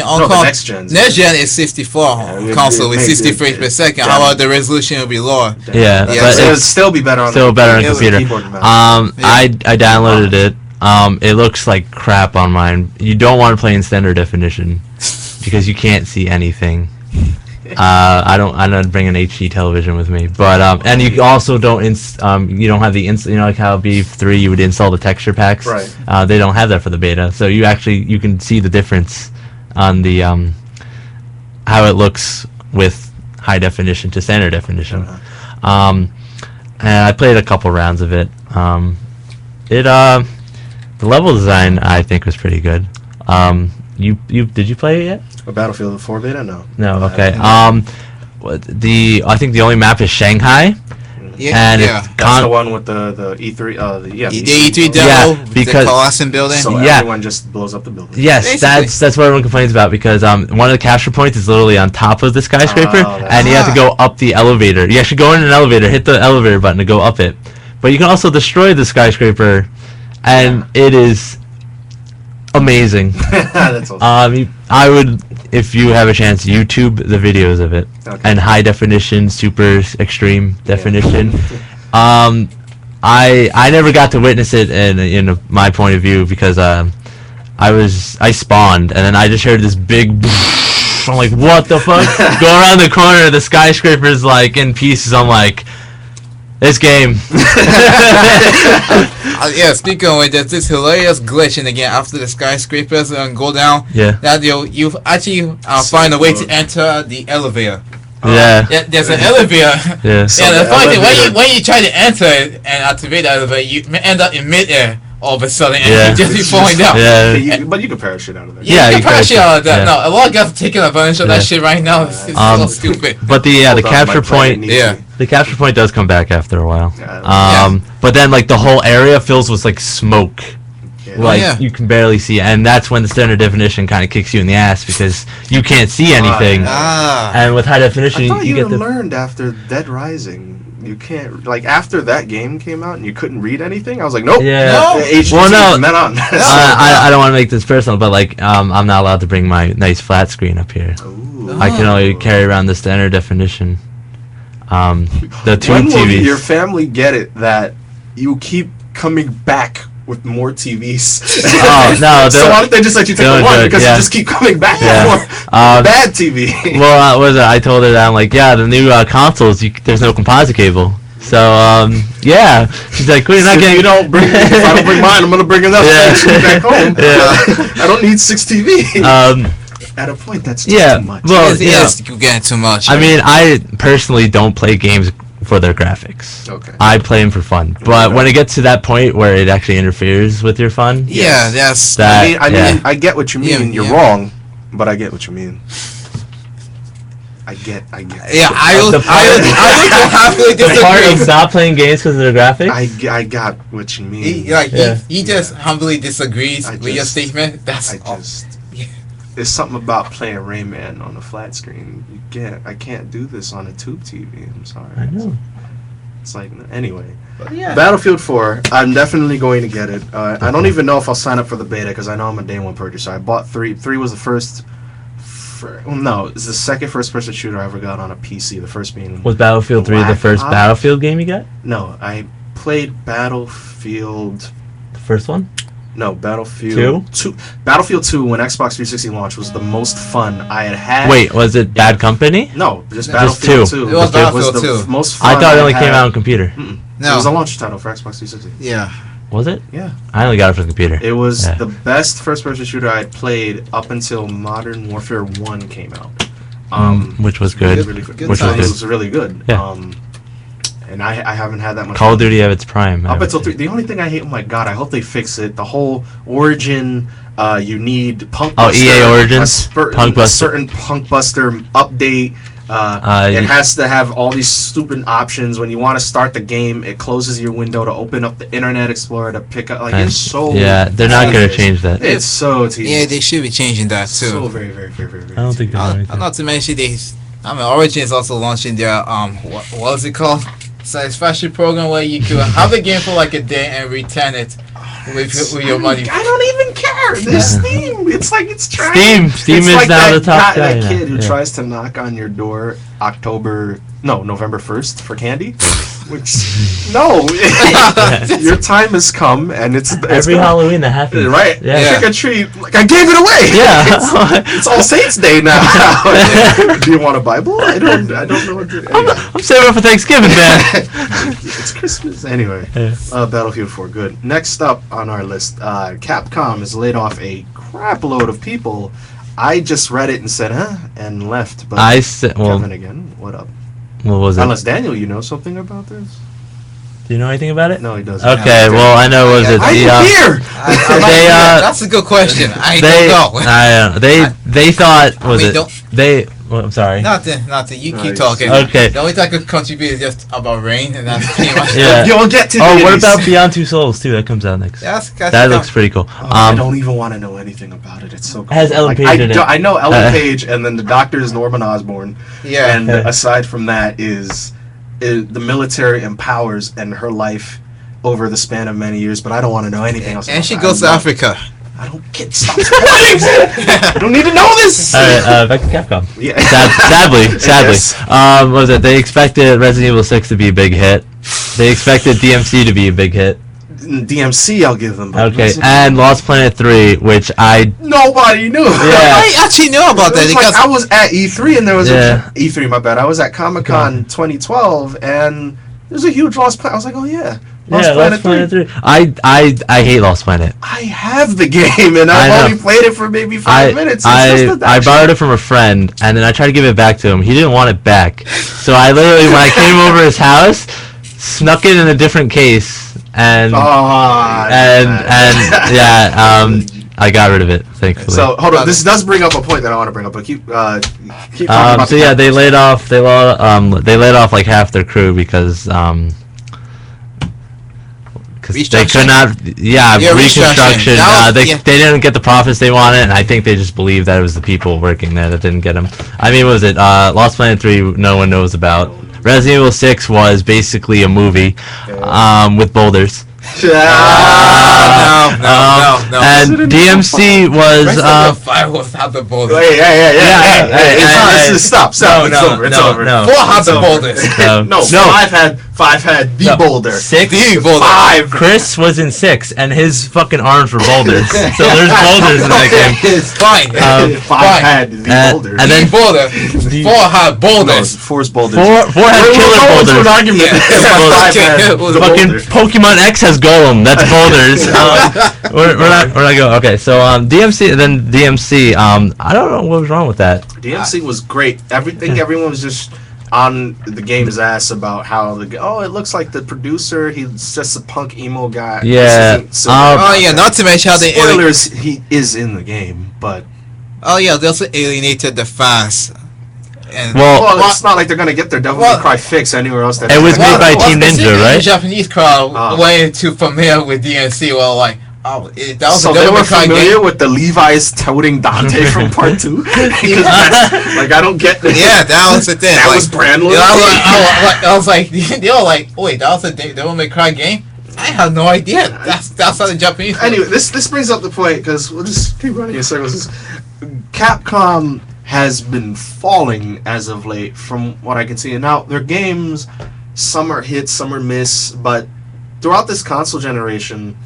on No, the con- next gens. next gen is 64 Yeah, it- console it with makes 60 it- frames per it- second. yeah. However, the resolution will be lower. Yeah, Yeah, but so it would it's still be better on still better on Yeah, computer. keyboard and mouse. Yeah. I downloaded it. It looks like crap on mine. You don't want to play in standard definition because you can't see anything. I'm not bringing HD television with me, but and you also don't you don't have the like how BF3 you would install the texture packs. Right. They don't have that for the beta, so you can see the difference on the how it looks with high definition to standard definition. And I played a couple rounds of it. The level design I think was pretty good. You did you play it yet? A Battlefield 4 beta? No. No. Okay. I think the only map is Shanghai. Yeah, and yeah. That's the one with the E3. The E3 demo, because the Colossium building. So everyone just blows up the building. Yes, Basically. that's what everyone complains about because one of the capture points is literally on top of the skyscraper, and you have to go up the elevator. You actually go in an elevator, hit the elevator button to go up it, but you can also destroy the skyscraper, and it is amazing. That's awesome. I would, if you have a chance, YouTube the videos of it and high definition, super extreme definition. I never got to witness it in my point of view because I spawned and then I just heard this big. I'm like, what the fuck? Go around the corner, the skyscraper's like in pieces. I'm like, this game. Yeah, speaking of it, there's this hilarious glitch in the game after the skyscrapers go down. Yeah. That you actually find a way to enter the elevator. Yeah. There's an elevator. Yeah. So the funny thing, when you try to enter it and activate the elevator, you end up in midair all of a sudden, and you just be falling down. Yeah. But you can parachute out of there. Yeah, you can parachute out of that. Yeah. No, a lot of guys are taking advantage of that shit right now. It's so stupid. But the capture point. Yeah. The capture point does come back after a while. Yeah. But then like the whole area fills with like smoke. Yeah. Like you can barely see, and that's when the standard definition kind of kicks you in the ass because you can't see anything. And with high definition, I thought you get the. learned after Dead Rising. You can't after that game came out and you couldn't read anything. I was like, nope. Yeah. No. Well, no. I I don't want to make this personal, but like I'm not allowed to bring my nice flat screen up here. I can only carry around the standard definition. The tube When will TVs. your family get it that you keep coming back with more TVs? Oh no! So why don't they just let you take the one because you just keep coming back with more bad TV? Well, what was it? I told her that I'm like, yeah, the new consoles, there's no composite cable. So yeah, she's like, well, you're not getting. If I don't bring mine, I'm gonna bring another back home. I don't need 6 TV. At a point, that's just too much. Well, You're getting too much. I mean, I personally don't play games for their graphics. Okay. I play them for fun. But when it gets to that point where it actually interferes with your fun, that's. I mean, I get what you mean. You're wrong, but I get what you mean. I get. Yeah, I would happily disagree. The part of not playing games because of their graphics. I got what you mean. He just humbly disagrees with your statement. There's something about playing Rayman on a flat screen. I can't do this on a tube TV. I'm sorry. I know. It's like, anyway. Battlefield 4, I'm definitely going to get it. I don't even know if I'll sign up for the beta because I know I'm a day one purchaser. I bought 3. 3 was the first. No, it's the second first-person shooter I ever got on a PC. The first being. Was Battlefield 3 the first Battlefield game you got? No, I played Battlefield. The first one? No, Battlefield 2. Battlefield 2, when Xbox 360 launched, was the most fun I had. Wait, was it Bad Company? No, just Battlefield 2. It was Battlefield 2. Most fun I thought it only came out on computer. No. It was a launch title for Xbox 360. Yeah. Was it? Yeah. I only got it for the computer. It was the best first-person shooter I had played up until Modern Warfare 1 came out. Which was good. Really good. Which was really good. Yeah. And I haven't had that much. Call of Duty at its prime. Up until 3. The only thing I hate, oh my god, I hope they fix it. The whole Origin, you need Punk Buster. EA Origins? Punk Buster. Certain Punk Buster update. It has to have all these stupid options. When you want to start the game, it closes your window to open up the Internet Explorer to pick up. It's so. Yeah, they're not going to change that. It's so tedious. Yeah, they should be changing that too. So very, very, very, very, very. I don't think they're anything. Not to mention Origin is also launching their what is it called? Satisfaction program where you could have the game for like a day and return it with your money. I don't even care. There's Steam. It's like it's trash. Steam it's is like now the top guy. That kid who tries to knock on your door November 1st for candy. Which your time has come and it's every Halloween that happens. Right? Yeah. Trick or treat. Like I gave it away. Yeah. It's All Saints Day now. Do you want a Bible? I don't know what to do. Anyway. I'm saving it for Thanksgiving, man. It's Christmas. Anyway. Battlefield 4, good. Next up on our list, Capcom has laid off a crap load of people. I just read it and said, huh, and left. But I said, well, Kevin again, what up? what was it? Unless Daniel, you know something about this? Do you know anything about it? No, he doesn't. Okay, well, I know. Was it I'm here. That's a good question. I don't know. They thought was mean, it don't- they? Well, I'm sorry. Nothing. You keep Nice. talking. Okay. The only thing I could contribute is just about rain, and that's pretty much Yeah. You'll get to Oh, the what itties. about Beyond Two Souls too? That comes out next. That looks pretty cool. Oh, I don't even want to know anything about it. It's so cool. Has Ellen Page in it. I know Ellen Page, and then the doctor is Norman Osborn. Yeah. And aside from that is the military empowers and her life over the span of many years, but I don't want to know anything else. And about she that. goes to Africa. I don't get stop spoiling. I don't need to know this. All right, back to Capcom. Yeah. Sadly. Yes. Was it they expected Resident Evil 6 to be a big hit? They expected DMC to be a big hit. DMC, I'll give them. but Okay, Resident and Lost Planet 3, which I nobody knew. Yeah. I actually know about that It was like because I was at E3 and there was Yeah. E3. My bad. I was at Comic Con 2012 and there's a huge Lost Planet. I was like, oh yeah, Lost Planet 3. I hate Lost Planet. I have the game and I I've know. only played it for maybe 5 minutes. It's just I borrowed it from a friend, and then I tried to give it back to him. He didn't want it back, so I literally, when I came over his house, snuck it in a different case, and I got rid of it, thankfully. So hold on, this does bring up a point that I want to bring up, but keep talking about. So yeah, they laid off like half their crew because they could not reconstruction. They didn't get the profits they wanted, and I think they just believed that it was the people working there that didn't get them. I mean, what was it Lost Planet 3? No one knows about. Resident Evil 6 was basically a movie with boulders. no. And DMC was Resident Evil 5 was not the boulders. Hey, stop. It's over. 4 had the boulders. No, 5 had the boulder. 6. The boulder. 5. Chris was in 6, and his fucking arms were boulders. So there's boulders in that game. It's fine. 5 had the boulder. And then 4 had boulders. 4's boulders. 4 had killer boulders. An argument. Yeah. 5 had the Fucking boulder. Pokemon X has Golem. That's boulders. We're not go. Okay, so DMC. Then DMC. I don't know what was wrong with that. DMC was great. Everyone was just on the game's ass about how it looks like the producer, he's just a punk emo guy. Yeah. Not to mention how they spoilers, he is in the game, but they also alienated the fans. And well, it's not like they're gonna get their Devil May Cry fix anywhere else. It was made by Team Ninja, right? The Japanese crowd way too familiar with DMC. Well, like, that was so a they Devil were May Cry familiar game. with the Levi's toting Dante from Part 2. Like, I don't get this. Yeah, that was the thing. That was brandless. I was like, they were like, wait, that was a Devil May Cry game? I had no idea. That's how the Japanese. Anyway, this brings up the point because we'll just keep running in circles. Capcom has been falling as of late, from what I can see. And now their games, some are hits, some are miss, but throughout this console generation,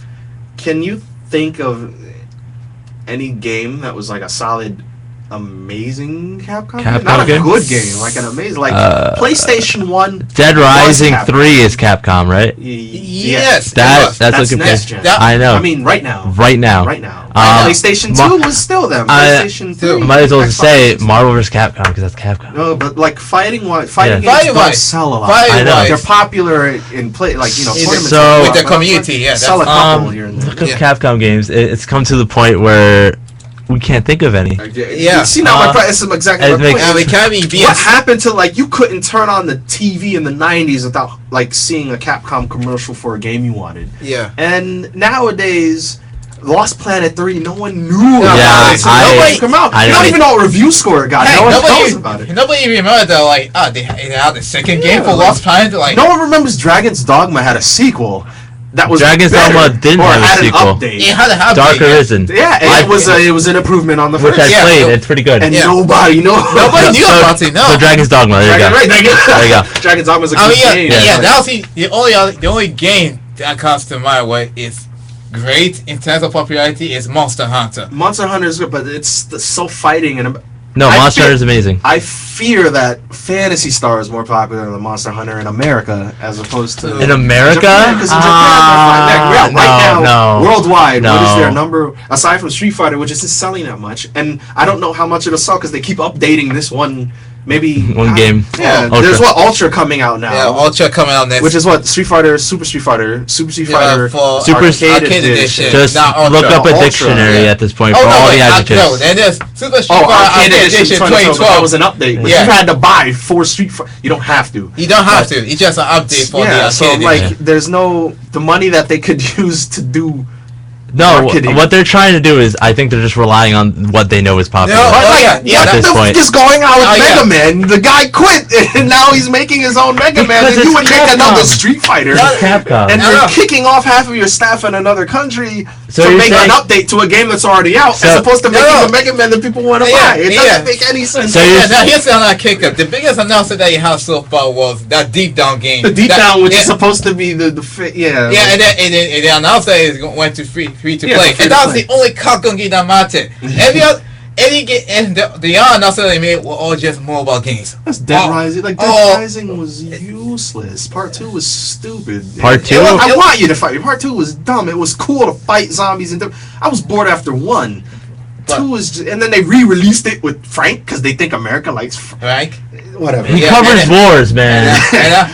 can you think of any game that was like a solid, amazing Capcom game? Not a game? good game, like an amazing, like PlayStation 1. Dead Rising 3 is Capcom, right? Yes. That's looking next good. gen. I know. I mean, right now. Uh, PlayStation 2 was still them. PlayStation 3. Might as well just say Marvel vs. Capcom because that's Capcom. No, but like fighting games Fighting-wise. don't sell a lot. I know. They're popular in play, like tournaments. So- with the community, yeah. Sell a couple here and there. Look up Capcom games. It's come to the point where we can't think of any. Yeah. See now, it's exactly my point. We can't be What happened to you couldn't turn on the TV in the 90s without seeing a Capcom commercial for a game you wanted. Yeah. And nowadays, Lost Planet 3, no one knew about it. Nobody come out. You don't even know what review score it got. No one knows about it. Nobody remembered that, they had the second game for Lost Planet. No one remembers Dragon's Dogma had a sequel. That was Dragon's Dogma didn't have a sequel. It had a update. Dark Arisen. Yeah, and it was an improvement on the first. Which I played. It's pretty good. And nobody knew about it. No. So Dragon's Dogma. There you go. Right, there you go. Dragon's Dogma is a good game. Yeah, that was the only game that comes to my way is great in terms of popularity is Monster Hunter. Monster Hunter is good, but it's so fighting and No, Monster Hunter is amazing. I fear that Phantasy Star is more popular than Monster Hunter in America as opposed to in America. Because in Japan, right now, worldwide, what is their number aside from Street Fighter, which isn't selling that much? And I don't know how much it'll sell because they keep updating this one. Maybe one game. Yeah, there's Ultra coming out now. Yeah, Ultra coming out next. Which is what Super Street Fighter for Super Arcade Edition. Just look up a dictionary at this point for all the adjectives. No, that is Super Street Fighter Arcade Edition 2012. That was an update. But you had to buy 4 Street Fighter. You don't have to. You don't have to. It's just an update for the Arcade Edition. There's the money that they could use to do. No, what they're trying to do is, I think they're just relying on what they know is popular. At this point, just going out with Mega Man. The guy quit, and now he's making his own Mega Man. And you would make another Street Fighter, Capcom, and you're kicking off half of your staff in another country to make an update to a game that's already out, as opposed to making the Mega Man that people want to buy. It doesn't make any sense. Now here's another kicker. The biggest announcement that you have so far was that Deep Down game. The Deep Down, which is supposed to be the and they announced that it went to free to play, and that was the only Capcom game that mattered. Any game, and the other announcement they made were all just mobile games. That's Dead Rising. Dead Rising was useless. Part 2 was stupid. Part 2? I want you to fight me. Part 2 was dumb. It was cool to fight zombies and I was bored after 1. 2 was, and then they re-released it with Frank because they think America likes Frank. Whatever. He covers wars, man.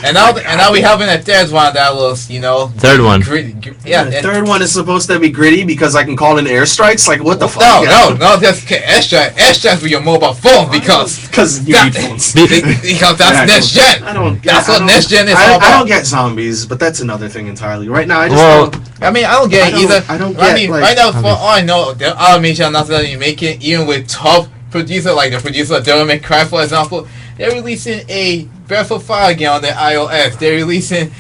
And now we having a third one that was, third one. The third one is supposed to be gritty because I can call in airstrikes. Like what the fuck? No, just airstrikes with your mobile phone because you need phones. Because that's next gen. That's what next gen is all about. I don't get zombies, but that's another thing entirely. Right now, I don't get it either. Right now, for all I know, there are major announcements that you make it, even with top producer like the producer of Devil May Cry, for example. They're releasing a Breath of Fire game on the iOS. They're releasing an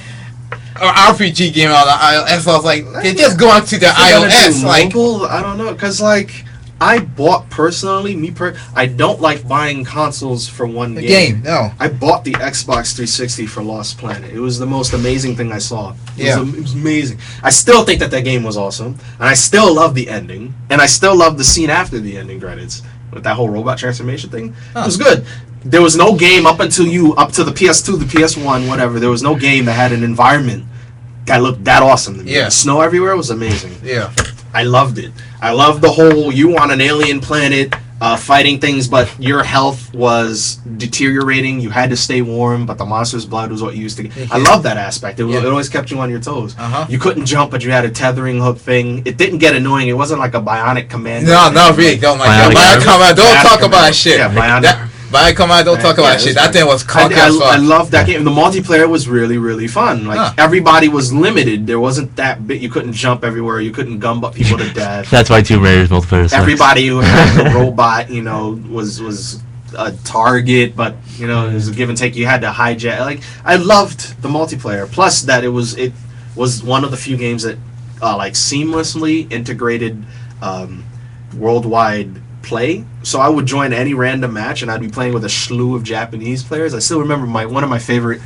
RPG game on the iOS. So I was like, they're just going to the iOS. Mobile? I don't know, because I bought personally, I don't like buying consoles for one game. No. I bought the Xbox 360 for Lost Planet. It was the most amazing thing I saw. It was amazing. I still think that game was awesome, and I still love the ending, and I still love the scene after the ending credits with that whole robot transformation thing. It was good. There was no game up to the PS2, the PS1, whatever. There was no game that had an environment that looked that awesome to me. The snow everywhere was amazing. Yeah. I loved it. I loved the whole you on an alien planet fighting things, but your health was deteriorating. You had to stay warm, but the monster's blood was what you used to get. I love that aspect. It always kept you on your toes. You couldn't jump, but you had a tethering hook thing. It didn't get annoying. It wasn't like a bionic command. No, really. Don't like that. Bionic command. Don't talk about that shit. Yeah, bionic. Bionic Command, don't talk about that shit. That thing was conquer as fuck. I love that game. The multiplayer was really, really fun. Everybody was limited. There wasn't that bit. You couldn't jump everywhere. You couldn't gumbutt people to death. That's why Tomb Raider's multiplayer sucks. Everybody who had the robot, was a target, but it was a give and take. You had to hijack. I loved the multiplayer. Plus that it was one of the few games that seamlessly integrated worldwide play. So I would join any random match and I'd be playing with a slew of Japanese players. I still remember one of my favorite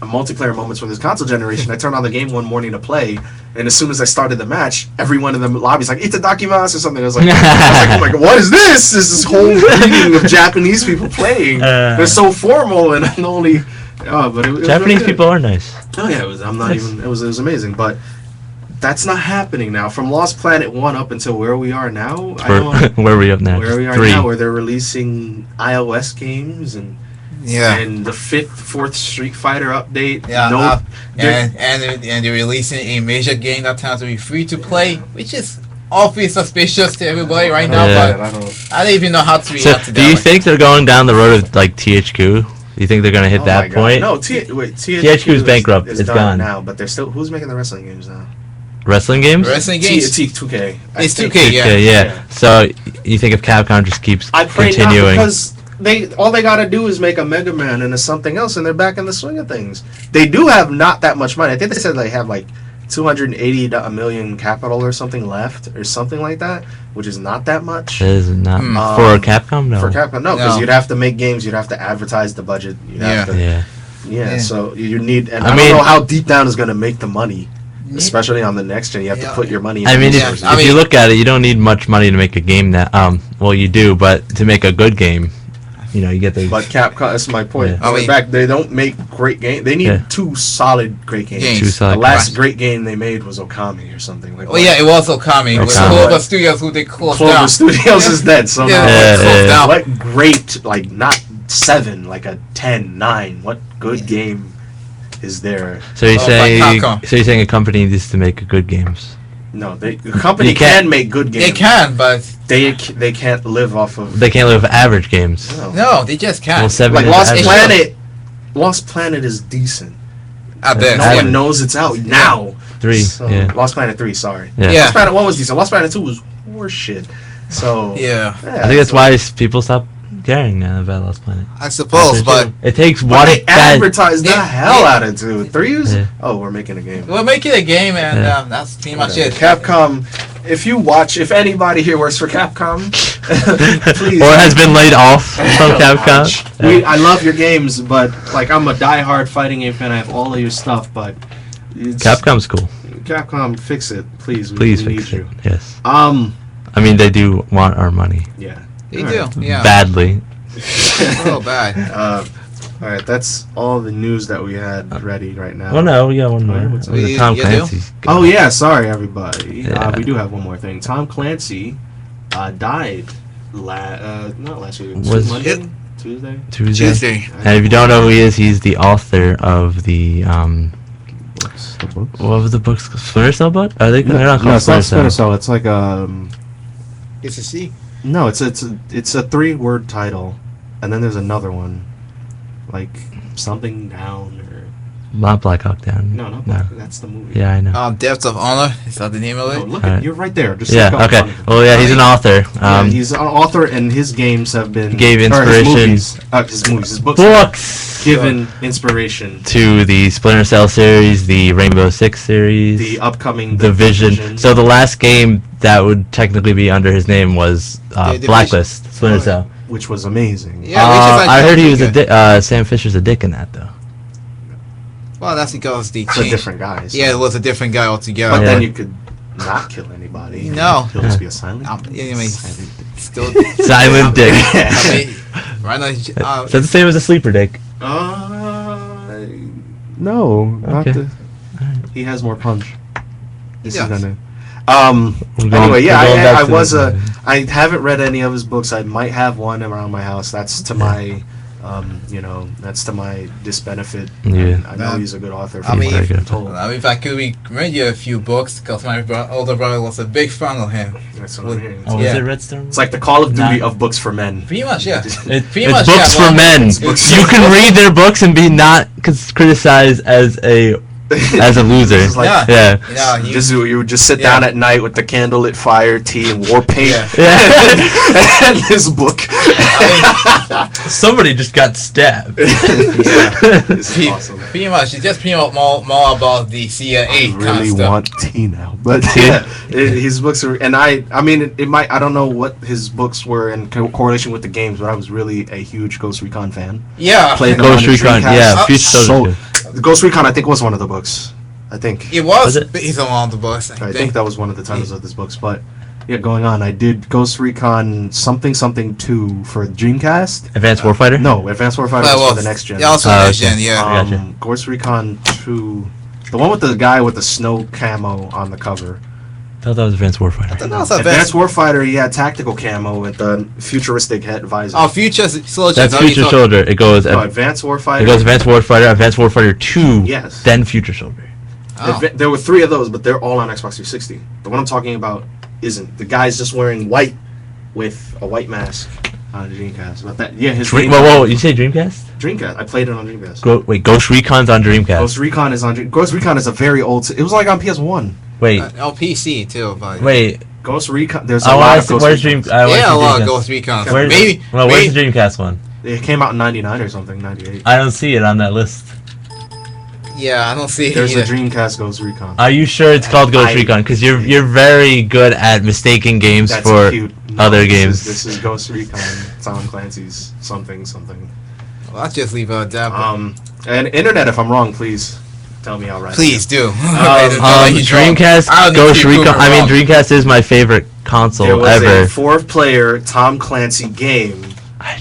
multiplayer moments from this console generation. I turned on the game one morning to play, and as soon as I started the match, everyone in the lobby's like, "Itadakimasu" or something. I was like, what is this? This whole meeting of Japanese people playing. They're so formal, and I'm only. But it Japanese people are nice. Oh yeah, it was amazing, but. That's not happening now. From Lost Planet 1 up until where we are now, where are we up now? Where we are 3. now, where they're releasing iOS games and the fourth Street Fighter update. And they're releasing a major game that turns to be free to play, which is awfully suspicious to everybody right now. But I don't even know how to react to that. Do you think they're going down the road of THQ? Do you think they're going to hit that point? No, THQ is bankrupt. It's gone now, but they're still. Who's making the wrestling games now? Wrestling games? Wrestling games? T2K. It's 2K, yeah. So you think if Capcom just keeps continuing? Not, because all they got to do is make a Mega Man and something else, and they're back in the swing of things. They do have not that much money. I think they said they have like 280 million capital or something left, or something like that, which is not that much. It is not for Capcom. No, for Capcom, no, because you'd have to make games, you'd have to advertise the budget. So you need, and I don't know how Deep Down is going to make the money. especially on the next gen. You have to put your money in. I mean, if you look at it, you don't need much money to make a game that. Well, you do, but to make a good game, you get the. But Capcom, that's my point. Yeah. Going back, they don't make great games. They need 2 solid great games. The last great game they made was Okami or something like. Oh yeah, it was Okami. With Clover Studios, who they closed down. Clover Studios is dead. So down. What great, like not 7, like a 10, 9. What good game is there? So you're saying a company needs to make good games? No, the company can make good games. They can, but they can't live off of. They can't live off average games. No, they just can't. Well, 7 like Lost Planet is decent. No one knows it's out now. 3, Lost Planet 3, sorry. Yeah. Lost Planet 1 was decent. Lost Planet 2 was horseshit. So I think that's why people stop caring now about Lost Planet. I suppose, but it takes they advertise the hell out of 2. 3 is we're making a game. We're making a game, and that's pretty much it. Capcom. If anybody here works for Capcom, please. Or has been laid off from Capcom. I love your games, but like I'm a diehard fighting game fan. I have all of your stuff, but Capcom's cool. Capcom, fix it, please. Please fix it. Yes. I mean, they do want our money. Yeah. They do. Yeah. Badly. Oh, bad. All right, that's all the news that we had ready right now. Well, no, we got one more. Tom Clancy's. Oh yeah, sorry everybody. We do have one more thing. Tom Clancy died. Not last week. Monday? Tuesday. And if you don't know who he is, he's the author of the books. What was the books? Splinter Cell book? Are they? They're not called it's not Splinter Cell. It's like It's a C. No, it's a 3-word title, and then there's another one, like something down or. Not Black Hawk Down. No, that's the movie. Yeah, I know. Depths of Honor. Is that the name of it? No, look, you're right there. Just okay. Well, yeah, he's an author. He's an author, and his games have been gave inspiration. His books. Given inspiration to the Splinter Cell series, the Rainbow Six series, the upcoming Division. So the last game that would technically be under his name was Blacklist, Splinter Cell, which was amazing. Yeah, I heard he was Sam Fisher's a dick in that though. Well, that's because the different guys. Yeah, it was a different guy altogether. But then you could not kill anybody. No, he'll just be a silent. Still silent dick. Right now, is that the same as a sleeper dick? No, not the. He has more punch. Anyway, I haven't read any of his books. I might have one around my house. That's to my. That's to my disbenefit. Yeah. I know he's a good author. If I could recommend you a few books, because my older brother was a big fan of him. That's what I'm hearing. Oh, is it Redstone? It's like the Call of Duty of books for men. Pretty much, yeah. It's books for men. You can read their books and be not criticized as a loser. You would just sit down at night with the candlelit fire, tea, and war paint. And this book. Somebody just got stabbed. This is awesome. Pretty much, it's just more about the CIA. I really want tea now, but his books are, and I mean, it might. I don't know what his books were in correlation with the games, but I was really a huge Ghost Recon fan. Yeah, played Ghost Recon. Yeah, Ghost Recon, I think, was one of the books. I think it was. He's on one of the books. I think that was one of the titles of this books. But yeah, going on, I did Ghost Recon something 2 for Dreamcast. Advanced Warfighter. No, Advanced Warfighter was for the next gen. Yeah, also next gen. Yeah. Ghost Recon 2, the one with the guy with the snow camo on the cover. I thought that was Advanced Warfighter. Advanced Warfighter, he had tactical camo with the futuristic head visor. Oh, Future Soldier. That's Future Soldier. It goes. Advanced Warfighter. It goes Advanced Warfighter, Advanced Warfighter 2, yes. Then Future Soldier. Oh. There were 3 of those, but they're all on Xbox 360. The one I'm talking about isn't. The guy's just wearing white with a white mask on Dreamcast. But that, his whoa, you say Dreamcast? Dreamcast. I played it on Dreamcast. Ghost Recon's on Dreamcast. Ghost Recon is on Ghost Recon is a very old. It was like on PS1. Wait. PC too, but wait. Ghost Recon. There's a lot of Ghost Recon. A lot of Ghost Recon. Where's the Dreamcast one? It came out in '99 or something, '98. I don't see it on that list. Yeah, I don't see it. There's a Dreamcast Ghost Recon. Are you sure it's called Ghost Recon? Because you're very good at mistaking games for other games. This is Ghost Recon. Tom Clancy's something. Well, I'll just leave it at that. And internet, if I'm wrong, please. Tell me how right. Please do. Dreamcast Ghost Recon. I mean, Dreamcast is my favorite console ever. There was a 4-player Tom Clancy game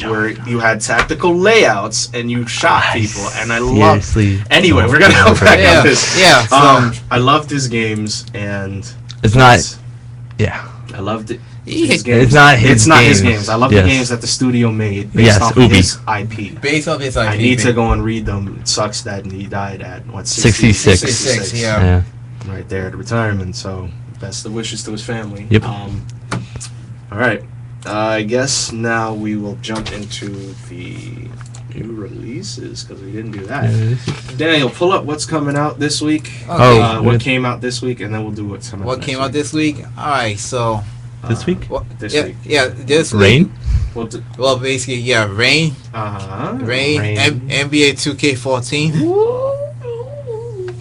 where you had tactical layouts and you shot people, and I love. Anyway, we're gonna go back on this. Yeah. I loved his games, and it's not. Yeah. I loved it. It's not his games. I love the games that the studio made based off of his IP. Based off his IP. I need to go and read them. It sucks that he died at 66. 66, yeah. Right there at retirement. So best of wishes to his family. Yep. All right. I guess now we will jump into the new releases because we didn't do that. Daniel, pull up what's coming out this week. Okay. What came out this week, and then we'll do what's coming out What came out this week? All right, so... This week? This week. Yeah, this Rain? week. Well, basically, yeah, Rain. Rain. NBA 2K14.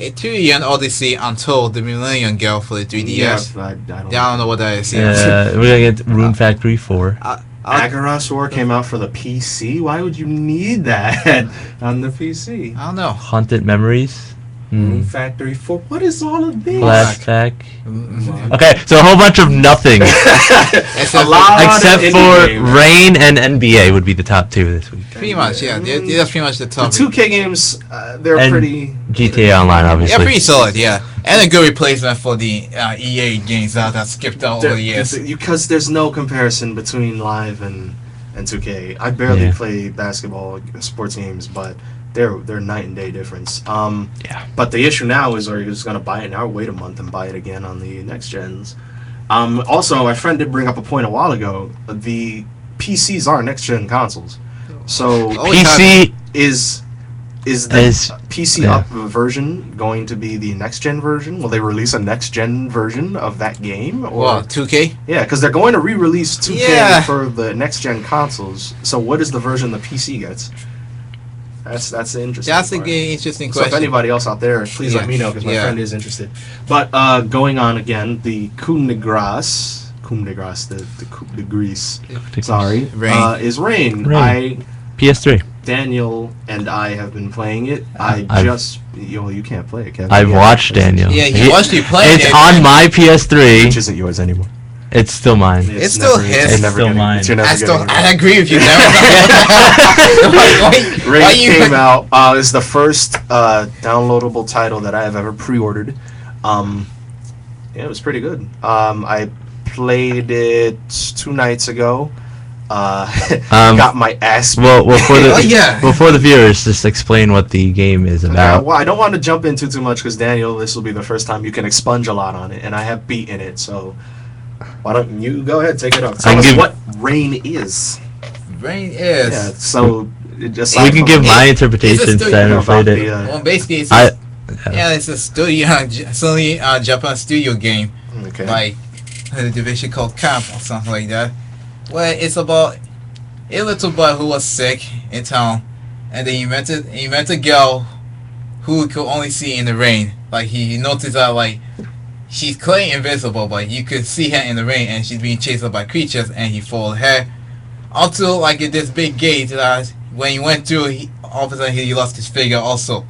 A 2-year Odyssey Untold, the Millennium Girl for the 3DS. Yeah, I don't know what that is. We're going to get Rune Factory 4. Agarth's War came out for the PC? Why would you need that on the PC? I don't know. Haunted Memories. Rune Factory 4. What is all of this? Flashback. Okay, so a whole bunch of nothing. Except for Rain and NBA would be the top 2 this week. Pretty much, yeah. That's pretty much the top. The 2K games, they're and pretty... GTA Online, obviously. Yeah, pretty solid, yeah. And a good replacement for the EA games that skipped out over the years. Because there's no comparison between Live and 2K. I barely play basketball sports games, but... They're night and day difference. But the issue now is, are you just gonna buy it now, or wait a month and buy it again on the next gens? Also, my friend did bring up a point a while ago. The PCs are next gen consoles, so PC is the PC up version going to be the next gen version? Will they release a next gen version of that game? Or 2K? Yeah, because they're going to re-release 2K for the next gen consoles. So what is the version the PC gets? That's the interesting. That's the interesting question. So if anybody else out there, please let me know because my friend is interested. But going on again, the Cum de Grace, the Coup de Grease. Sorry, Rain. Is Rain. PS3. Daniel and I have been playing it. You can't play it, Kevin. I've watched Daniel. Yeah, you watched you play it. It's on my PS3. Which isn't yours anymore. It's still mine. It's still his. It's still mine. I agree with you. Rain came out. It's the first downloadable title that I have ever pre-ordered. It was pretty good. I played it 2 nights ago. Got my ass. Well, before the viewers, just explain what the game is about. Well, I don't want to jump into too much because Daniel, this will be the first time you can expunge a lot on it, and I have beaten it, so. Why don't you go ahead, take it up? Tell us what Rain is. Rain is. Yeah, so just we can give my interpretation since I never played it. Well, basically, it's a studio, Japan studio game, like a division called Camp or something like that. Where it's about a little boy who was sick in town, and then he met a girl who could only see in the rain. Like he noticed that she's clearly invisible, but you could see her in the rain, and she's being chased by creatures, and he followed her onto this big gate that when he went through, all of a sudden he lost his figure also,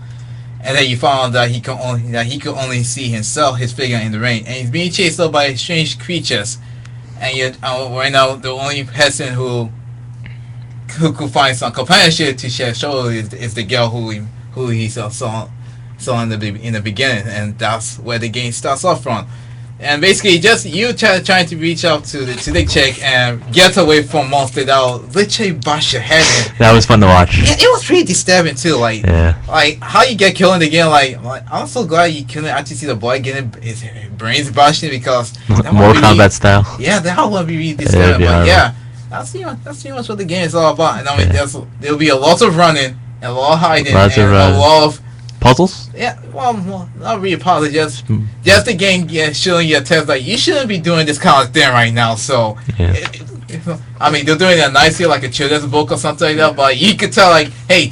and then you found that he could only see his figure in the rain, and he's being chased up by strange creatures, and right now the only person who could find some companionship to share show is the girl who he saw in the beginning, and that's where the game starts off from. And basically, just you trying to reach out to the chick and get away from monster that will literally bash your head in. That was fun to watch. Yeah, it was pretty disturbing too. Like how you get killed in the game. Like I'm so glad you couldn't actually see the boy getting his brains bashed in, because more combat style. Yeah, that would be really disturbing. But that's pretty much what the game is all about. And I mean, there'll be a lot of running, and a lot of hiding, and a lot of puzzles? Yeah, well, not really puzzles. Just the game showing you a test like you shouldn't be doing this kind of thing right now. So, I mean, they're doing it nicely, like a children's book or something like that. But you could tell, hey,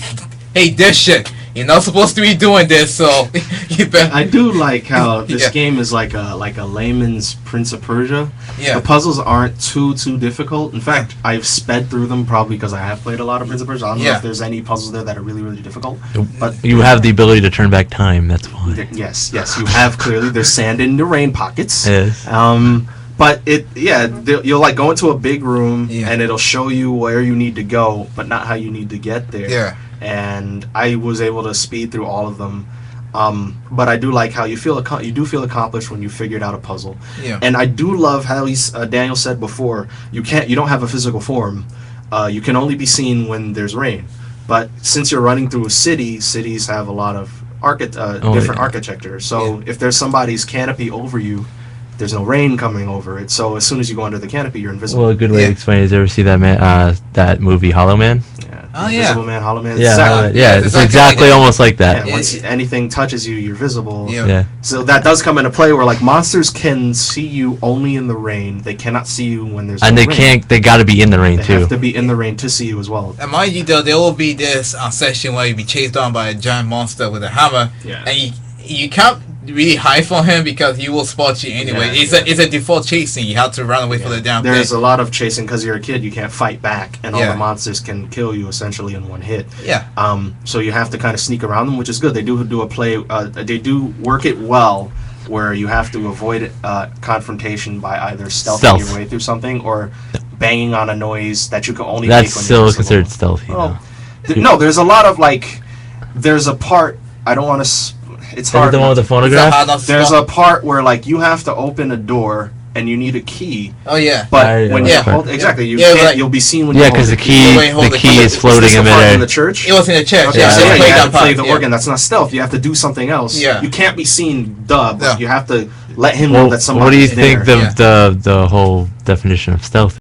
this shit, you're not supposed to be doing this, so you better. I do like how this game is like a layman's Prince of Persia. Yeah. The puzzles aren't too difficult. In fact, I've sped through them probably because I have played a lot of Prince of Persia. I don't know if there's any puzzles there that are really, really difficult. But you have the ability to turn back time. That's why. Yes, you have clearly. There's sand in the rain pockets. Yes. But you'll like go into a big room and it'll show you where you need to go, but not how you need to get there. Yeah. And I was able to speed through all of them. But I do like how you do feel accomplished when you figured out a puzzle. Yeah. And I do love how Daniel said before, you don't have a physical form. You can only be seen when there's rain. But since you're running through a city, cities have a lot of different architecture. So if there's somebody's canopy over you, there's no rain coming over it. So as soon as you go under the canopy, you're invisible. Well, a good way to explain it is, you ever see that movie Hollow Man? Yeah. Oh, Invisible Man, Hollow Man. It's exactly almost like that. Yeah, once anything touches you, you're visible. Yeah. So that does come into play where like monsters can see you only in the rain. They cannot see you when there's and no they rain. can't. They got to be in the rain They too. have to be in the rain to see you as well. And mind you, though, there will be this section where you be chased down by a giant monster with a hammer, and you can't really hide from him because he will spot you anyway. It's a default chasing. You have to run away from the damn thing. There's a lot of chasing because you're a kid. You can't fight back, and all the monsters can kill you essentially in one hit. Yeah. So you have to kind of sneak around them, which is good. They do a play. They do work it well, where you have to avoid confrontation by either stealthing your way through something or banging on a noise that you can only make when That's still considered stealthy. No, there's a lot of like. There's a part I don't want to. It's hard. The one with the phonograph. There's a part where like you have to open a door and you need a key. Oh yeah. But when you hold you can't. You'll be seen when you hold because the key is floating in midair. In the church. It was in the church. Okay, Yeah. so you have to play the organ. That's not stealth. You have to do something else. Yeah. You can't be seen. But you have to let him know that somebody. What do you think the whole definition of stealth